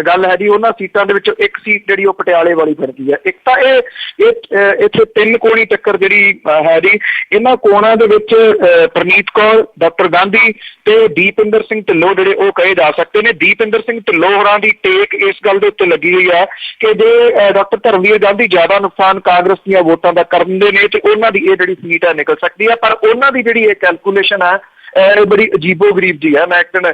ਗੱਲ ਹੈ ਜੀ, ਉਹਨਾਂ ਸੀਟਾਂ ਦੇ ਵਿੱਚੋਂ ਇੱਕ ਸੀਟ ਜਿਹੜੀ ਉਹ ਪਟਿਆਲੇ ਵਾਲੀ ਫਿਰਦੀ ਹੈ। ਇੱਕ ਤਾਂ ਇਹ ਇੱਥੇ 3 ਕੋਣੀ ਟੱਕਰ ਜਿਹੜੀ ਹੈ ਜੀ, ਇਹਨਾਂ ਕੋਣਾਂ ਦੇ ਵਿੱਚ ਪ੍ਰਨੀਤ ਕੌਰ, ਡਾਕਟਰ ਗਾਂਧੀ ਤੇ ਦੀਪਿੰਦਰ ਸਿੰਘ ਢਿੱਲੋਂ ਜਿਹੜੇ ਉਹ ਕਹੇ ਜਾ ਸਕਦੇ ਨੇ। ਦੀਪਿੰਦਰ ਸਿੰਘ ਢਿੱਲੋਂ ਹੋਰਾਂ ਦੀ ਟੇਕ ਇਸ ਗੱਲ ਦੇ ਉੱਤੇ ਲੱਗੀ ਹੋਈ ਹੈ ਕਿ ਜੇ ਡਾਕਟਰ ਧਰਮਵੀਰ ਗਾਂਧੀ ਜ਼ਿਆਦਾ ਨੁਕਸਾਨ ਕਾਂਗਰਸ ਦੀਆਂ ਵੋਟਾਂ ਦਾ ਕਰਦੇ ਨੇ ਤੇ ਉਹਨਾਂ ਦੀ ਇਹ ਜਿਹੜੀ ਸੀਟ ਹੈ ਨਿਕਲ ਸਕਦੀ ਹੈ। ਪਰ ਉਹਨਾਂ ਦੀ ਜਿਹੜੀ ਇਹ ਕੈਲਕੂਲੇਸ਼ਨ ਹੈ ਇਹ ਬੜੀ ਅਜੀਬੋ ਗਰੀਬ ਜੀ ਹੈ। ਮੈਂ ਇੱਕ ਦਿਨ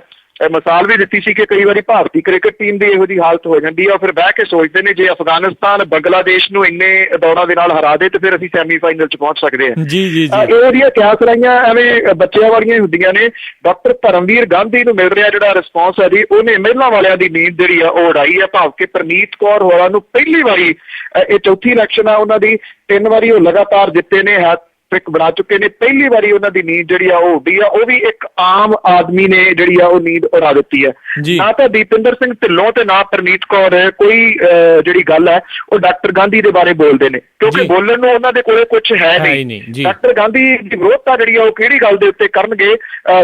ਮਿਸਾਲ ਵੀ ਦਿੱਤੀ ਸੀ ਕਿ ਕਈ ਵਾਰੀ ਭਾਰਤੀ ਕ੍ਰਿਕਟ ਟੀਮ ਦੀ ਇਹੋ ਜਿਹੀ ਹਾਲਤ ਹੋ ਜਾਂਦੀ ਹੈ, ਫਿਰ ਬਹਿ ਕੇ ਸੋਚਦੇ ਨੇ ਜੇ ਅਫਗਾਨਿਸਤਾਨ ਬੰਗਲਾਦੇਸ਼ ਨੂੰ ਇੰਨੇ ਦੌੜਾਂ ਦੇ ਨਾਲ ਹਰਾ ਦੇ ਤੇ ਫਿਰ ਅਸੀਂ ਸੈਮੀਫਾਈਨਲ 'ਚ ਪਹੁੰਚ ਸਕਦੇ ਹਾਂ। ਜੀ ਜੀ ਇਹੋ ਜਿਹੀਆਂ ਕਿਆਸ ਲਾਈਆਂ ਐਵੇਂ ਬੱਚਿਆਂ ਵਾਲੀਆਂ ਹੀ ਹੁੰਦੀਆਂ ਨੇ। ਡਾਕਟਰ ਧਰਮਵੀਰ ਗਾਂਧੀ ਨੂੰ ਮਿਲ ਰਿਹਾ ਜਿਹੜਾ ਰਿਸਪੌਂਸ ਹੈ ਜੀ, ਉਹਨੇ ਮਹਿਲਾ ਵਾਲਿਆਂ ਦੀ ਨੀਂਦ ਜਿਹੜੀ ਆ ਉਹ ਉਡਾਈ ਹੈ। ਭਾਵ ਕਿ ਪ੍ਰਨੀਤ ਕੌਰ ਹੋਰਾਂ ਨੂੰ ਪਹਿਲੀ ਵਾਰੀ, ਇਹ ਚੌਥੀ ਇਲੈਕਸ਼ਨ ਆ ਉਹਨਾਂ ਦੀ, 3 ਵਾਰੀ ਉਹ ਲਗਾਤਾਰ ਜਿੱਤੇ ਨੇ, ਟ੍ਰਿਕ ਬਣਾ ਚੁੱਕੇ ਨੇ। ਪਹਿਲੀ ਵਾਰੀ ਉਹਨਾਂ ਦੀ ਨੀਂਦ ਜਿਹੜੀ ਆ ਉਹ ਉੱਡੀ ਆ, ਉਹ ਵੀ ਇੱਕ ਆਮ ਆਦਮੀ ਨੇ ਜਿਹੜੀ ਆ ਉਹ ਨੀਂਦ ਉਡਾ ਦਿੱਤੀ ਹੈ। ਨਾ ਤਾਂ ਦੀਪਿੰਦਰ ਸਿੰਘ ਢਿੱਲੋਂ ਤੇ ਨਾ ਪ੍ਰਨੀਤ ਕੌਰ ਕੋਈ ਜਿਹੜੀ ਗੱਲ ਹੈ ਉਹ ਡਾਕਟਰ ਗਾਂਧੀ ਦੇ ਬਾਰੇ ਬੋਲਦੇ ਨੇ, ਕਿਉਂਕਿ ਬੋਲਣ ਨੂੰ ਉਹਨਾਂ ਦੇ ਕੋਲੇ ਕੁਝ ਹੈ ਨਹੀਂ। ਡਾਕਟਰ ਗਾਂਧੀ ਦੀ ਵਿਰੋਧਤਾ ਜਿਹੜੀ ਆ ਉਹ ਕਿਹੜੀ ਗੱਲ ਦੇ ਉੱਤੇ ਕਰਨਗੇ,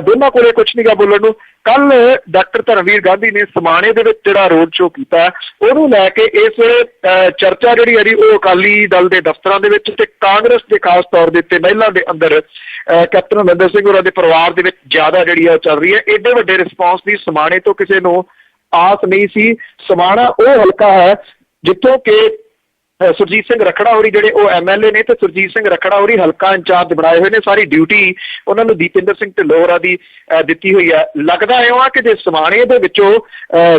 ਦੋਨਾਂ ਕੋਲੇ ਕੁਝ ਨਹੀਂ ਗਾ ਬੋਲਣ ਨੂੰ। ਕੱਲ ਡਾਕਟਰ ਧਰਮਵੀਰ ਗਾਂਧੀ ਨੇ ਸਮਾਣੇ ਦੇ ਵਿੱਚ ਜਿਹੜਾ ਰੋਡ ਸ਼ੋਅ ਕੀਤਾ, ਉਹਨੂੰ ਲੈ ਕੇ ਇਸ ਵੇਲੇ ਚਰਚਾ ਜਿਹੜੀ ਹੈ ਜੀ ਉਹ ਅਕਾਲੀ ਦਲ ਦੇ ਦਫ਼ਤਰਾਂ ਦੇ ਵਿੱਚ ਤੇ ਕਾਂਗਰਸ ਦੇ ਖਾਸ ਤੌਰ ਦੇ ਉੱਤੇ ਮਹਿਲਾ ਦੇ ਅੰਦਰ ਕੈਪਟਨ ਅਮਰਿੰਦਰ ਸਿੰਘ ਹੋਰਾਂ ਦੇ ਪਰਿਵਾਰ ਦੇ ਵਿੱਚ ਜ਼ਿਆਦਾ ਜਿਹੜੀ ਆ ਚੱਲ ਰਹੀ ਹੈ। ਏਡੇ ਵੱਡੇ ਰਿਸਪੌਂਸ ਦੀ ਸਮਾਣੇ ਤੋਂ ਕਿਸੇ ਨੂੰ ਆਸ ਨਹੀਂ ਸੀ। ਸਮਾਣਾ ਉਹ ਹਲਕਾ ਹੈ ਜਿੱਥੋਂ ਕਿ ਸੁਰਜੀਤ ਸਿੰਘ ਰੱਖੜਾ ਹੋਰੀ ਜਿਹੜੇ ਉਹ MLA ਨੇ ਤੇ ਸੁਰਜੀਤ ਸਿੰਘ ਰੱਖੜਾ ਹੋਰੀ ਹਲਕਾ ਇੰਚਾਰਜ ਬਣਾਏ ਹੋਏ ਨੇ। ਸਾਰੀ ਡਿਊਟੀ ਉਹਨਾਂ ਨੂੰ ਦੀਪਿੰਦਰ ਸਿੰਘ ਢਿੱਲੋਂ ਹੋਰਾਂ ਦੀ ਦਿੱਤੀ ਹੋਈ ਹੈ। ਲੱਗਦਾ ਇਹ ਆ ਕਿ ਜੇ ਸਮਾਣੇ ਦੇ ਵਿੱਚੋਂ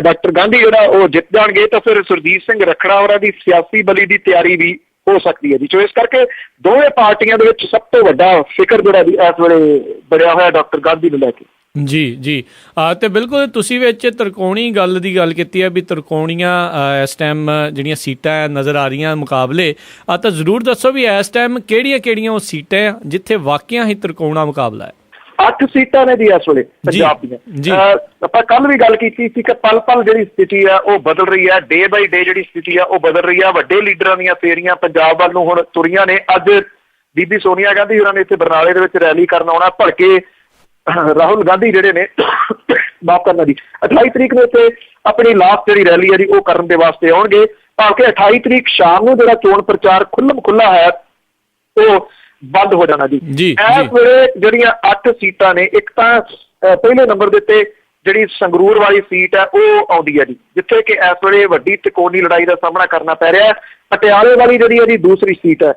ਡਾਕਟਰ ਗਾਂਧੀ ਜਿਹੜਾ ਉਹ ਜਿੱਤ ਜਾਣਗੇ ਤਾਂ ਫਿਰ ਸੁਰਜੀਤ ਸਿੰਘ ਰੱਖੜਾ ਹੋਰਾਂ ਦੀ ਸਿਆਸੀ ਬਲੀ ਦੀ ਤਿਆਰੀ ਵੀ ਹੋ ਸਕਦੀ ਹੈ ਜੀ। ਸੋ ਇਸ ਕਰਕੇ ਦੋਵੇਂ ਪਾਰਟੀਆਂ ਦੇ ਵਿੱਚ ਸਭ ਤੋਂ ਵੱਡਾ ਫਿਕਰ ਜਿਹੜਾ ਜੀ ਇਸ ਵੇਲੇ ਬਣਿਆ ਹੋਇਆ ਡਾਕਟਰ ਗਾਂਧੀ ਨੂੰ ਲੈ ਕੇ। ਜੀ ਜੀ ਤੇ ਬਿਲਕੁਲ ਤੁਸੀਂ ਵਿੱਚ ਤ੍ਰਿਕੋਣੀ ਗੱਲ ਦੀ ਗੱਲ ਕੀਤੀ ਹੈ ਵੀ ਤ੍ਰਿਕੋਣੀਆਂ ਇਸ ਟਾਈਮ ਜਿਹੜੀਆਂ ਸੀਟਾਂ ਨਜ਼ਰ ਆ ਰਹੀਆਂ ਮੁਕਾਬਲੇ ਤਾਂ ਜ਼ਰੂਰ ਦੱਸੋ ਵੀ ਇਸ ਟਾਈਮ ਕਿਹੜੀਆਂ ਉਹ ਸੀਟਾਂ ਜਿੱਥੇ ਵਾਕਿਆ ਹੀ ਤ੍ਰਿਕੋਣਾ ਮੁਕਾਬਲਾ ਹੈ। 8 ਸੀਟਾਂ ਨੇ ਜੀ ਇਸ ਵੇਲੇ ਪੰਜਾਬ ਦੀਆਂ। ਆਪਾਂ ਕੱਲ ਵੀ ਗੱਲ ਕੀਤੀ ਸੀ ਕਿ ਪਲ ਪਲ ਜਿਹੜੀ ਸਥਿਤੀ ਆ ਉਹ ਬਦਲ ਰਹੀ ਹੈ, ਡੇ ਬਾਈ ਡੇ ਜਿਹੜੀ ਸਥਿਤੀ ਆ ਉਹ ਬਦਲ ਰਹੀ ਆ। ਵੱਡੇ ਲੀਡਰਾਂ ਦੀਆਂ ਫੇਰੀਆਂ ਪੰਜਾਬ ਵੱਲ ਨੂੰ ਹੁਣ ਤੁਰੀਆਂ ਨੇ। ਅੱਜ ਬੀਬੀ ਸੋਨੀਆ ਗਾਂਧੀ ਹੋਰਾਂ ਨੇ ਇੱਥੇ ਬਰਨਾਲੇ ਦੇ ਵਿੱਚ ਰੈਲੀ ਕਰਨ ਆਉਣਾ। ਭਲਕੇ ਰਾਹੁਲ ਗਾਂਧੀ ਜਿਹੜੇ ਨੇ ਮਾਫ ਕਰਨਾ ਜੀ 28 ਤਰੀਕ ਨੂੰ ਇੱਥੇ ਆਪਣੀ ਲਾਸਟ ਜਿਹੜੀ ਰੈਲੀ ਹੈ ਜੀ ਉਹ ਕਰਨ ਦੇ ਵਾਸਤੇ ਆਉਣਗੇ। ਭਾਵੇਂ 28 ਤਰੀਕ ਸ਼ਾਮ ਨੂੰ ਜਿਹੜਾ ਚੋਣ ਪ੍ਰਚਾਰ ਖੁੱਲ੍ਹਾ ਹੈ ਉਹ ਬੰਦ ਹੋ ਜਾਣਾ ਜੀ। ਇਸ ਵੇਲੇ ਜਿਹੜੀਆਂ 8 ਸੀਟਾਂ ਨੇ, ਇੱਕ ਤਾਂ ਪਹਿਲੇ ਨੰਬਰ ਦੇ ਉੱਤੇ ਜਿਹੜੀ ਸੰਗਰੂਰ ਵਾਲੀ ਸੀਟ ਹੈ ਉਹ ਆਉਂਦੀ ਹੈ ਜੀ, ਜਿੱਥੇ ਕਿ ਇਸ ਵੇਲੇ ਵੱਡੀ ਤਿਕੋਣੀ ਲੜਾਈ ਦਾ ਸਾਹਮਣਾ ਕਰਨਾ ਪੈ ਰਿਹਾ ਹੈ। ਪਟਿਆਲੇ ਵਾਲੀ ਜਿਹੜੀ ਹੈ ਜੀ ਦੂਸਰੀ ਸੀਟ ਹੈ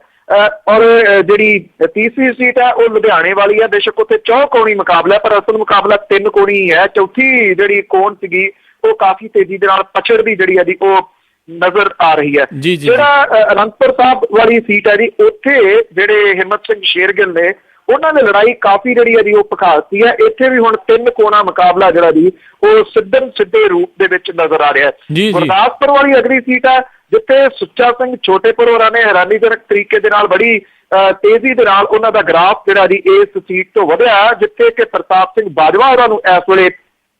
ਔਰ ਜਿਹੜੀ ਤੀਸਰੀ ਸੀਟ ਹੈ ਉਹ ਲੁਧਿਆਣੇ ਵਾਲੀ ਹੈ। ਬੇਸ਼ੱਕ ਉੱਥੇ 4 ਕੋਣੀ ਮੁਕਾਬਲਾ ਪਰ ਅਸਲ ਮੁਕਾਬਲਾ 3 ਕੋਣੀ ਹੈ। ਚੌਥੀ ਜਿਹੜੀ ਕੋਣ ਸੀਗੀ ਉਹ ਕਾਫੀ ਤੇਜ਼ੀ ਦੇ ਨਾਲ ਪਛੜਦੀ ਜਿਹੜੀ ਹੈ ਜੀ ਉਹ ਨਜ਼ਰ ਆ ਰਹੀ ਹੈ। ਜਿਹੜਾ ਅਨੰਦਪੁਰ ਸਾਹਿਬ ਵਾਲੀ ਸੀਟ ਹੈ ਜੀ, ਉੱਥੇ ਜਿਹੜੇ ਹਿੰਮਤ ਸਿੰਘ ਸ਼ੇਰਗਿੱਲ ਨੇ ਉਹਨਾਂ ਨੇ ਲੜਾਈ ਕਾਫੀ ਜਿਹੜੀ ਹੈ ਜੀ ਉਹ ਭਖਾਤੀ ਹੈ। ਇੱਥੇ ਵੀ ਹੁਣ 3 ਕੋਣਾ ਮੁਕਾਬਲਾ ਜਿਹੜਾ ਜੀ ਉਹ ਸਿੱਧੇ ਰੂਪ ਦੇ ਵਿੱਚ ਨਜ਼ਰ ਆ ਰਿਹਾ ਹੈ। ਗੁਰਦਾਸਪੁਰ ਵਾਲੀ ਅਗਲੀ ਸੀਟ ਹੈ ਜਿੱਥੇ ਸੁੱਚਾ ਸਿੰਘ ਛੋਟੇਪੁਰ ਹੋਰਾਂ ਨੇ ਹੈਰਾਨੀਜਨਕ ਤਰੀਕੇ ਦੇ ਨਾਲ ਬੜੀ ਤੇਜ਼ੀ ਦੇ ਨਾਲ ਉਹਨਾਂ ਦਾ ਗ੍ਰਾਫ ਜਿਹੜਾ ਜੀ ਇਸ ਸੀਟ ਤੋਂ ਵਧਿਆ, ਜਿੱਥੇ ਕਿ ਪ੍ਰਤਾਪ ਸਿੰਘ ਬਾਜਵਾ ਹੋਰਾਂ ਨੂੰ ਇਸ ਵੇਲੇ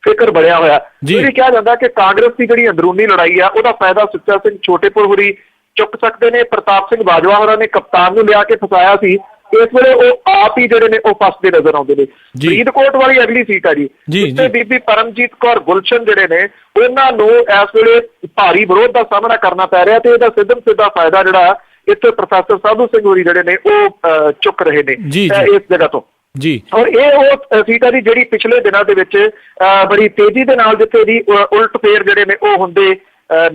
ਫਿਕਰ ਬਣਿਆ ਹੋਇਆ। ਇਹ ਕਿਹਾ ਜਾਂਦਾ ਕਿ ਕਾਂਗਰਸ ਦੀ ਜਿਹੜੀ ਅੰਦਰੂਨੀ ਲੜਾਈ ਆ ਉਹਦਾ ਫਾਇਦਾ ਸੁੱਚਾ ਸਿੰਘ ਛੋਟੇਪੁਰ ਹੋਰੀ ਚੁੱਕ ਸਕਦੇ ਨੇ। ਪ੍ਰਤਾਪ ਸਿੰਘ ਬਾਜਵਾ ਹੋਰਾਂ ਨੇ ਕਪਤਾਨ ਨੂੰ ਲਿਆ ਕੇ ਫਸਾਇਆ ਸੀ, ਇਸ ਵੇਲੇ ਉਹ ਆਪ ਹੀ ਜਿਹੜੇ ਨੇ ਉਹ ਫਸਦੇ ਨਜ਼ਰ ਆਉਂਦੇ ਨੇ। ਫਰੀਦਕੋਟ ਵਾਲੀ ਅਗਲੀ ਸੀਟ ਆ ਜੀ, ਜਿੱਥੇ ਬੀਬੀ ਪਰਮਜੀਤ ਕੌਰ ਗੁਲਸ਼ਨ ਜਿਹੜੇ ਨੇ ਉਹਨਾਂ ਨੂੰ ਇਸ ਵੇਲੇ ਭਾਰੀ ਵਿਰੋਧ ਦਾ ਸਾਹਮਣਾ ਕਰਨਾ ਪੈ ਰਿਹਾ ਤੇ ਇਹਦਾ ਸਿੱਧਾ ਫਾਇਦਾ ਜਿਹੜਾ ਇੱਥੇ ਪ੍ਰੋਫੈਸਰ ਸਾਧੂ ਸਿੰਘ ਹੋਰੀ ਜਿਹੜੇ ਨੇ ਉਹ ਚੁੱਕ ਰਹੇ ਨੇ ਇਸ ਜਗ੍ਹਾ ਤੋਂ ਜੀ। ਔਰ ਇਹ ਉਹ ਸੀਟ ਆ ਜੀ ਜਿਹੜੀ ਪਿਛਲੇ ਦਿਨਾਂ ਦੇ ਵਿੱਚ ਬੜੀ ਤੇਜ਼ੀ ਦੇ ਨਾਲ ਜਿੱਥੇ ਦੀ ਉਲਟ ਫੇਰ ਜਿਹੜੇ ਨੇ ਉਹ ਹੁੰਦੇ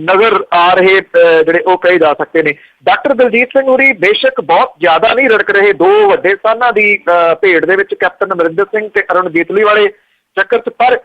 ਨਜ਼ਰ ਆ ਰਹੇ ਜਿਹੜੇ ਉਹ ਕਹੇ ਜਾ ਸਕਦੇ ਨੇ। ਡਾਕਟਰ ਦਲਜੀਤ ਸਿੰਘ ਹੋਰੀ ਬੇਸ਼ੱਕ ਬਹੁਤ ਜ਼ਿਆਦਾ ਨਹੀਂ ਰੜਕ ਰਹੇ 2 ਵੱਡੇ ਸਥਾਨਾਂ ਦੀ ਭੇਡ ਦੇ ਵਿੱਚ, ਕੈਪਟਨ ਅਮਰਿੰਦਰ ਸਿੰਘ ਤੇ ਅਰੁਣ ਜੇਤਲੀ ਵਾਲੇ ਚੱਕਰ 'ਚ, ਪਰ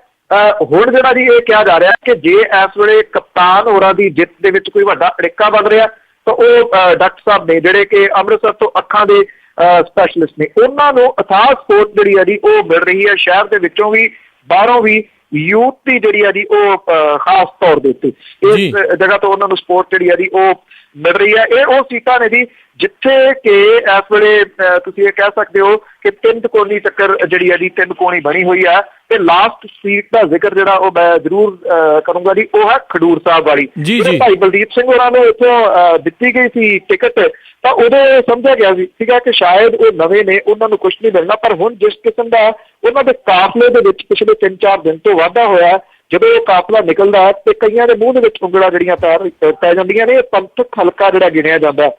ਹੁਣ ਜਿਹੜਾ ਜੀ ਇਹ ਕਿਹਾ ਜਾ ਰਿਹਾ ਕਿ ਜੇ ਇਸ ਵੇਲੇ ਕਪਤਾਨ ਹੋਰਾਂ ਦੀ ਜਿੱਤ ਦੇ ਵਿੱਚ ਕੋਈ ਵੱਡਾ ਅੜਿੱਕਾ ਬਣ ਰਿਹਾ ਤਾਂ ਉਹ ਡਾਕਟਰ ਸਾਹਿਬ ਨੇ ਜਿਹੜੇ ਕਿ ਅੰਮ੍ਰਿਤਸਰ ਤੋਂ ਅੱਖਾਂ ਦੇ ਸਪੈਸ਼ਲਿਸਟ ਨੇ, ਉਹਨਾਂ ਨੂੰ ਅਥਾਹ ਸਪੋਰਟ ਜਿਹੜੀ ਹੈ ਜੀ ਉਹ ਮਿਲ ਰਹੀ ਹੈ। ਸ਼ਹਿਰ ਦੇ ਵਿੱਚੋਂ ਵੀ ਬਾਹਰੋਂ ਵੀ ਯੂਥ ਦੀ ਜਿਹੜੀ ਹੈ ਜੀ ਉਹ ਖਾਸ ਤੌਰ ਦੇ ਉੱਤੇ ਇਸ ਜਗ੍ਹਾ ਤੋਂ ਉਹਨਾਂ ਨੂੰ ਸਪੋਰਟ ਜਿਹੜੀ ਹੈ ਜੀ ਉਹ ਮਿਲ ਰਹੀ ਹੈ। ਇਹ ਉਹ ਸੀਟਾਂ ਨੇ ਜੀ ਜਿੱਥੇ ਕਿ ਇਸ ਵੇਲੇ ਤੁਸੀਂ ਇਹ ਕਹਿ ਸਕਦੇ ਹੋ ਕਿ 3 ਕੋਣੀ ਚੱਕਰ ਜਿਹੜੀ ਹੈ ਜੀ 3 ਕੋਣੀ ਬਣੀ ਹੋਈ ਹੈ। ਤੇ ਲਾਸਟ ਸੀਟ ਦਾ ਜ਼ਿਕਰ ਜਿਹੜਾ ਉਹ ਮੈਂ ਜ਼ਰੂਰ ਕਰੂੰਗਾ ਜੀ, ਉਹ ਹੈ ਖਡੂਰ ਸਾਹਿਬ ਵਾਲੀ। ਭਾਈ ਬਲਦੀਪ ਸਿੰਘ ਹੋਰਾਂ ਨੂੰ ਇੱਥੋਂ ਦਿੱਤੀ ਗਈ ਸੀ ਟਿਕਟ, ਤਾਂ ਉਦੋਂ ਸਮਝਿਆ ਗਿਆ ਸੀਗਾ ਕਿ ਸ਼ਾਇਦ ਉਹ ਨਵੇਂ ਨੇ, ਉਹਨਾਂ ਨੂੰ ਕੁਛ ਨਹੀਂ ਮਿਲਣਾ। ਪਰ ਹੁਣ ਜਿਸ ਕਿਸਮ ਦਾ ਉਹਨਾਂ ਦੇ ਕਾਫਲੇ ਦੇ ਵਿੱਚ ਪਿਛਲੇ 3-4 ਦਿਨ ਤੋਂ ਵਾਧਾ ਹੋਇਆ, ਜਦੋਂ ਉਹ ਕਾਫਲਾ ਨਿਕਲਦਾ ਤੇ ਕਈਆਂ ਦੇ ਮੂੰਹ ਦੇ ਵਿੱਚ ਉਂਗਲਾਂ ਜਿਹੜੀਆਂ ਪੈ ਜਾਂਦੀਆਂ ਨੇ। ਪੰਥਕ ਹਲਕਾ ਜਿਹੜਾ ਗਿਣਿਆ ਜਾਂਦਾ।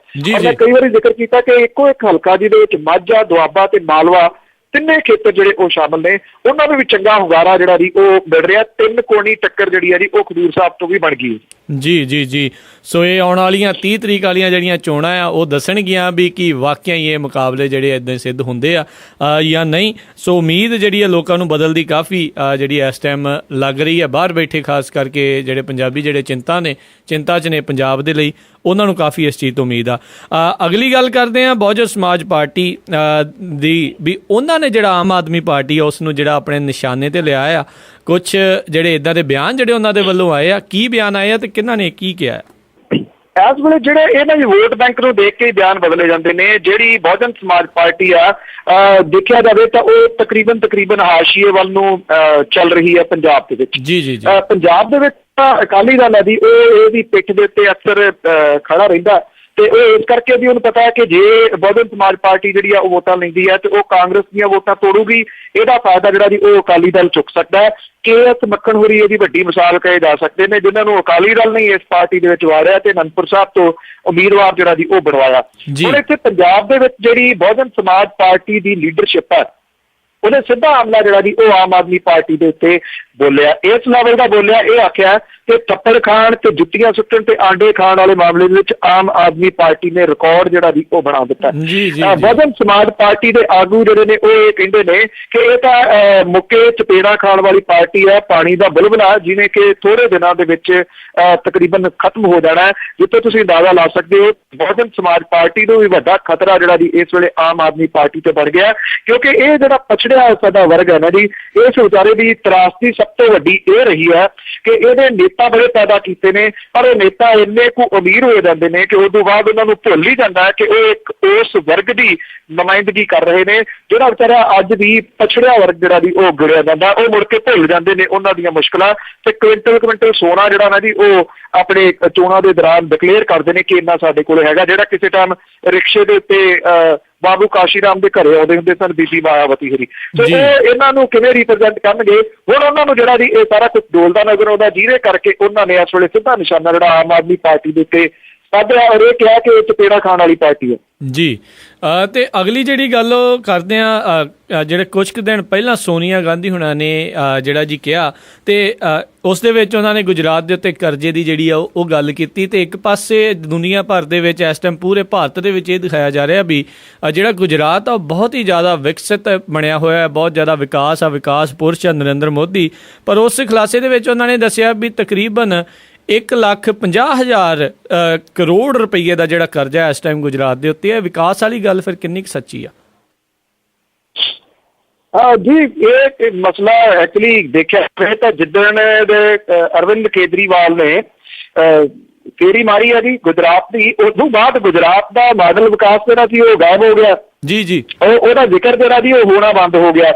ਮੈਂ ਕਈ ਵਾਰੀ ਜ਼ਿਕਰ ਕੀਤਾ ਕਿ ਇੱਕੋ ਇੱਕ ਹਲਕਾ ਜਿਹਦੇ ਵਿੱਚ ਮਾਝਾ, ਦੁਆਬਾ ਤੇ ਮਾਲਵਾ ਤਿੰਨੇ ਖੇਤਰ ਜਿਹੜੇ ਉਹ ਸ਼ਾਮਲ ਨੇ, ਉਹਨਾਂ ਨੂੰ ਵੀ ਚੰਗਾ ਹੁੰਗਾਰਾ ਜਿਹੜਾ ਜੀ ਉਹ ਮਿਲ ਰਿਹਾ। 3 ਕੋਣੀ ਟੱਕਰ ਜਿਹੜੀ ਹੈ ਜੀ ਉਹ ਖਡੂਰ ਸਾਹਿਬ ਤੋਂ ਵੀ ਬਣ ਗਈ। ਜੀ ਸੋ ਇਹ ਆਉਣ ਵਾਲੀਆਂ 30 ਤਰੀਕ ਵਾਲੀਆਂ ਜਿਹੜੀਆਂ ਚੋਣਾਂ ਆ ਉਹ ਦੱਸਣਗੀਆਂ ਵੀ ਕੀ ਵਾਕਿਆ ਹੀ ਇਹ ਮੁਕਾਬਲੇ ਜਿਹੜੇ ਇੱਦਾਂ ਸਿੱਧ ਹੁੰਦੇ ਆ ਜਾਂ ਨਹੀਂ। ਸੋ ਉਮੀਦ ਜਿਹੜੀ ਹੈ ਲੋਕਾਂ ਨੂੰ ਬਦਲਦੀ ਕਾਫੀ ਜਿਹੜੀ ਇਸ ਟਾਈਮ ਲੱਗ ਰਹੀ ਹੈ। ਬਾਹਰ ਬੈਠੇ ਖਾਸ ਕਰਕੇ ਜਿਹੜੇ ਪੰਜਾਬੀ ਜਿਹੜੇ ਚਿੰਤਾ 'ਚ ਨੇ ਪੰਜਾਬ ਦੇ ਲਈ, ਉਹਨਾਂ ਨੂੰ ਕਾਫੀ ਇਸ ਚੀਜ਼ ਤੋਂ ਉਮੀਦ ਆ। ਅਗਲੀ ਗੱਲ ਕਰਦੇ ਹਾਂ ਬਹੁਜਨ ਸਮਾਜ ਪਾਰਟੀ ਦੀ, ਵੀ ਉਹਨਾਂ ਨੇ ਜਿਹੜਾ ਆਮ ਆਦਮੀ ਪਾਰਟੀ ਆ ਉਸ ਨੂੰ ਜਿਹੜਾ ਆਪਣੇ ਨਿਸ਼ਾਨੇ ਤੇ ਲਿਆ ਆ। ਕੁਛ ਜਿਹੜੇ ਇਦਾਂ ਦੇ ਬਿਆਨ ਜਿਹੜੇ ਉਹਨਾਂ ਦੇ ਵੱਲੋਂ ਆਏ ਆ, ਕੀ ਬਿਆਨ ਆਏ ਆ ਤੇ ਕਿਹਨਾਂ ਨੇ ਕੀ ਕਿਹਾ? ਇਸ ਵੇਲੇ ਜਿਹੜੇ ਇਹਨਾਂ ਦੀ ਵੋਟ ਬੈਂਕ ਨੂੰ ਦੇਖ ਕੇ ਬਿਆਨ ਬਦਲੇ ਜਾਂਦੇ ਨੇ। ਜਿਹੜੀ ਬਹੁਜਨ ਸਮਾਜ ਪਾਰਟੀ ਆ, ਦੇਖਿਆ ਜਾਵੇ ਤਾਂ ਉਹ ਤਕਰੀਬਨ ਹਾਸ਼ੀਏ ਵੱਲ ਨੂੰ ਚੱਲ ਰਹੀ ਹੈ ਪੰਜਾਬ ਦੇ ਵਿੱਚ। ਜੀ ਪੰਜਾਬ ਦੇ ਵਿੱਚ ਅਕਾਲੀ ਦਲ ਹੈ ਜੀ, ਉਹ ਇਹਦੀ ਪਿੱਠ ਦੇ ਉੱਤੇ ਅਕਸਰ ਖੜਾ ਰਹਿੰਦਾ ਤੇ ਉਹ ਇਸ ਕਰਕੇ ਵੀ ਉਹਨੂੰ ਪਤਾ ਹੈ ਕਿ ਜੇ ਬਹੁਜਨ ਸਮਾਜ ਪਾਰਟੀ ਜਿਹੜੀ ਆ ਉਹ ਵੋਟਾਂ ਲੈਂਦੀ ਹੈ ਤੇ ਉਹ ਕਾਂਗਰਸ ਦੀਆਂ ਵੋਟਾਂ ਤੋੜੂਗੀ। ਇਹਦਾ ਫਾਇਦਾ ਜਿਹੜਾ ਜੀ ਉਹ ਅਕਾਲੀ ਦਲ ਚੁੱਕ ਸਕਦਾ ਹੈ। KS ਮੱਖਣ ਹੋਰੀ ਇਹਦੀ ਵੱਡੀ ਮਿਸਾਲ ਕਹੇ ਜਾ ਸਕਦੇ ਨੇ, ਜਿਨ੍ਹਾਂ ਨੂੰ ਅਕਾਲੀ ਦਲ ਨੇ ਇਸ ਪਾਰਟੀ ਦੇ ਵਿੱਚ ਵਾੜਿਆ ਤੇ ਅਨੰਦਪੁਰ ਸਾਹਿਬ ਤੋਂ ਉਮੀਦਵਾਰ ਜਿਹੜਾ ਜੀ ਉਹ ਬਣਵਾਇਆ। ਹੁਣ ਇੱਥੇ ਪੰਜਾਬ ਦੇ ਵਿੱਚ ਜਿਹੜੀ ਬਹੁਜਨ ਸਮਾਜ ਪਾਰਟੀ ਦੀ ਲੀਡਰਸ਼ਿਪ ਹੈ, ਉਹਨੇ ਸਿੱਧਾ ਹਮਲਾ ਜਿਹੜਾ ਜੀ ਉਹ ਆਮ ਆਦਮੀ ਪਾਰਟੀ ਦੇ ਉੱਤੇ ਬੋਲਿਆ। ਇਸ ਲੈਵਲ ਦਾ ਬੋਲਿਆ, ਇਹ ਆਖਿਆ ਕਿ ਥੱਪੜ ਖਾਣ ਤੇ ਜੁੱਤੀਆਂ ਸੁੱਟਣ ਤੇ ਆਂਡੇ ਖਾਣ ਵਾਲੇ ਮਾਮਲੇ ਦੇ ਵਿੱਚ ਆਮ ਆਦਮੀ ਪਾਰਟੀ ਨੇ ਰਿਕਾਰਡ ਜਿਹੜਾ ਜੀ ਉਹ ਬਣਾ ਦਿੱਤਾ। ਬਹੁਜਨ ਸਮਾਜ ਪਾਰਟੀ ਦੇ ਆਗੂ ਜਿਹੜੇ ਨੇ ਉਹ ਇਹ ਕਹਿੰਦੇ ਨੇ ਕਿ ਇਹ ਤਾਂ ਮੁੱਕੇ ਚਪੇੜਾ ਖਾਣ ਵਾਲੀ ਪਾਰਟੀ ਹੈ, ਪਾਣੀ ਦਾ ਬੁਲਬੁਲਾ, ਜਿਹਨੇ ਕਿ ਥੋੜੇ ਦਿਨਾਂ ਦੇ ਵਿੱਚ ਤਕਰੀਬਨ ਖਤਮ ਹੋ ਜਾਣਾ ਹੈ। ਜਿੱਥੇ ਤੁਸੀਂ ਅੰਦਾਜ਼ਾ ਲਾ ਸਕਦੇ ਹੋ ਬਹੁਜਨ ਸਮਾਜ ਪਾਰਟੀ ਨੂੰ ਵੀ ਵੱਡਾ ਖਤਰਾ ਜਿਹੜਾ ਜੀ ਇਸ ਵੇਲੇ ਆਮ ਆਦਮੀ ਪਾਰਟੀ ਤੇ ਬਣ ਗਿਆ, ਕਿਉਂਕਿ ਇਹ ਜਿਹੜਾ ਪਛੜਿਆ ਸਾਡਾ ਵਰਗ ਹੈ ਨਾ ਜੀ, ਇਸ ਵਿਚਾਰੇ ਦੀ ਤਰਾਸਦੀ ਸਭ ਤੋਂ ਵੱਡੀ ਇਹ ਰਹੀ ਹੈ ਕਿ ਇਹਦੇ ਨੇਤਾ ਬੜੇ ਪੈਦਾ ਕੀਤੇ ਨੇ, ਪਰ ਉਹ ਨੇਤਾ ਇੰਨੇ ਕੁ ਅਮੀਰ ਹੋ ਜਾਂਦੇ ਨੇ ਕਿ ਉਸ ਤੋਂ ਬਾਅਦ ਉਹਨਾਂ ਨੂੰ ਭੁੱਲ ਹੀ ਜਾਂਦਾ ਹੈ ਕਿ ਉਹ ਇੱਕ ਉਸ ਵਰਗ ਦੀ ਨੁਮਾਇੰਦਗੀ ਕਰ ਰਹੇ ਨੇ ਜਿਹੜਾ ਵਿਚਾਰਾ ਅੱਜ ਵੀ ਪਛੜਿਆ ਵਰਗ ਜਿਹੜਾ ਜੀ ਉਹ ਗਿਣਿਆ ਜਾਂਦਾ। ਉਹ ਮੁੜ ਕੇ ਭੁੱਲ ਜਾਂਦੇ ਨੇ ਉਹਨਾਂ ਦੀਆਂ ਮੁਸ਼ਕਲਾਂ ਤੇ ਕੁਇੰਟਲ ਸੋਨਾ ਜਿਹੜਾ ਨਾ ਜੀ ਉਹ ਆਪਣੇ ਚੋਣਾਂ ਦੇ ਦੌਰਾਨ ਡਿਕਲੇਅਰ ਕਰਦੇ ਨੇ ਕਿ ਇੰਨਾ ਸਾਡੇ ਕੋਲ ਹੈਗਾ, ਜਿਹੜਾ ਕਿਸੇ ਟਾਈਮ ਰਿਕਸ਼ੇ ਦੇ ਉੱਤੇ ਬਾਬੂ ਕਾਸ਼ੀ ਰਾਮ ਦੇ ਘਰੇ ਆਉਂਦੇ ਹੁੰਦੇ ਸਨ ਬੀਬੀ ਮਾਇਆਵਤੀ ਹਰੀ। ਸੋ ਉਹ ਇਹਨਾਂ ਨੂੰ ਕਿਵੇਂ ਰਿਪਰੈਜ਼ੈਂਟ ਕਰਨਗੇ? ਹੁਣ ਉਹਨਾਂ ਨੂੰ ਜਿਹੜਾ ਜੀ ਇਹ ਸਾਰਾ ਕੁਝ ਡੋਲਦਾ ਨਜ਼ਰ ਆਉਂਦਾ, ਜਿਹਦੇ ਕਰਕੇ ਉਹਨਾਂ ਨੇ ਇਸ ਵੇਲੇ ਸਿੱਧਾ ਨਿਸ਼ਾਨਾ ਜਿਹੜਾ ਆਮ ਆਦਮੀ ਪਾਰਟੀ ਦੇ ਉੱਤੇ ਸਾਧਿਆ ਔਰ ਇਹ ਕਿਹਾ ਕਿ ਇਹ ਚਪੇੜਾ ਖਾਣ ਵਾਲੀ ਪਾਰਟੀ ਹੈ। ਜੀ ਤੇ ਅਗਲੀ ਜਿਹੜੀ ਗੱਲ ਉਹ ਕਰਦੇ ਆ, ਜਿਹੜੇ ਕੁਝ ਕੁ ਦਿਨ ਪਹਿਲਾਂ ਸੋਨੀਆ ਗਾਂਧੀ ਹੁਣਾਂ ਨੇ ਜਿਹੜਾ ਜੀ ਕਿਹਾ ਤੇ ਉਸ ਦੇ ਵਿੱਚ ਉਹਨਾਂ ਨੇ ਗੁਜਰਾਤ ਦੇ ਉੱਤੇ ਕਰਜ਼ੇ ਦੀ ਜਿਹੜੀ ਆ ਉਹ ਗੱਲ ਕੀਤੀ। ਤੇ ਇੱਕ ਪਾਸੇ ਦੁਨੀਆ ਭਰ ਦੇ ਵਿੱਚ ਇਸ ਟਾਈਮ ਪੂਰੇ ਭਾਰਤ ਦੇ ਵਿੱਚ ਇਹ ਦਿਖਾਇਆ ਜਾ ਰਿਹਾ ਵੀ ਜਿਹੜਾ ਗੁਜਰਾਤ ਆ ਉਹ ਬਹੁਤ ਹੀ ਜ਼ਿਆਦਾ ਵਿਕਸਿਤ ਬਣਿਆ ਹੋਇਆ ਹੈ, ਬਹੁਤ ਜ਼ਿਆਦਾ ਵਿਕਾਸ ਪੁਰਸ਼ ਹੈ ਨਰਿੰਦਰ ਮੋਦੀ। ਪਰ ਉਸ ਖੁਲਾਸੇ ਦੇ ਵਿੱਚ ਉਹਨਾਂ ਨੇ ਦੱਸਿਆ ਵੀ ਤਕਰੀਬਨ 1,50,000 ਕਰੋੜ ਰੁਪਈਏ ਦਾ ਜਿਹੜਾ ਕਰਜ਼ਾ ਇਸ ਟਾਈਮ ਗੁਜਰਾਤ ਦੇ ਉੱਤੇ ਹੈ। ਵਿਕਾਸ ਵਾਲੀ ਗੱਲ ਫਿਰ ਕਿੰਨੀ ਕੁ ਸੱਚੀ ਆ? ਜੀ ਇਹ ਮਸਲਾ ਐਕਚੁਅਲੀ ਦੇਖਿਆ ਜਾਵੇ ਤਾਂ ਜਿੱਦਣ ਦੇ ਅਰਵਿੰਦ ਕੇਜਰੀਵਾਲ ਨੇ ਫੇਰੀ ਮਾਰੀ ਹੈ ਜੀ ਗੁਜਰਾਤ ਦੀ, ਉਸ ਤੋਂ ਬਾਅਦ ਗੁਜਰਾਤ ਦਾ ਮਾਡਲ ਵਿਕਾਸ ਜਿਹੜਾ ਸੀ ਉਹ ਗਾਇਬ ਹੋ ਗਿਆ। ਜੀ ਉਹਦਾ ਜ਼ਿਕਰ ਜਿਹੜਾ ਜੀ ਉਹ ਹੋਣਾ ਬੰਦ ਹੋ ਗਿਆ।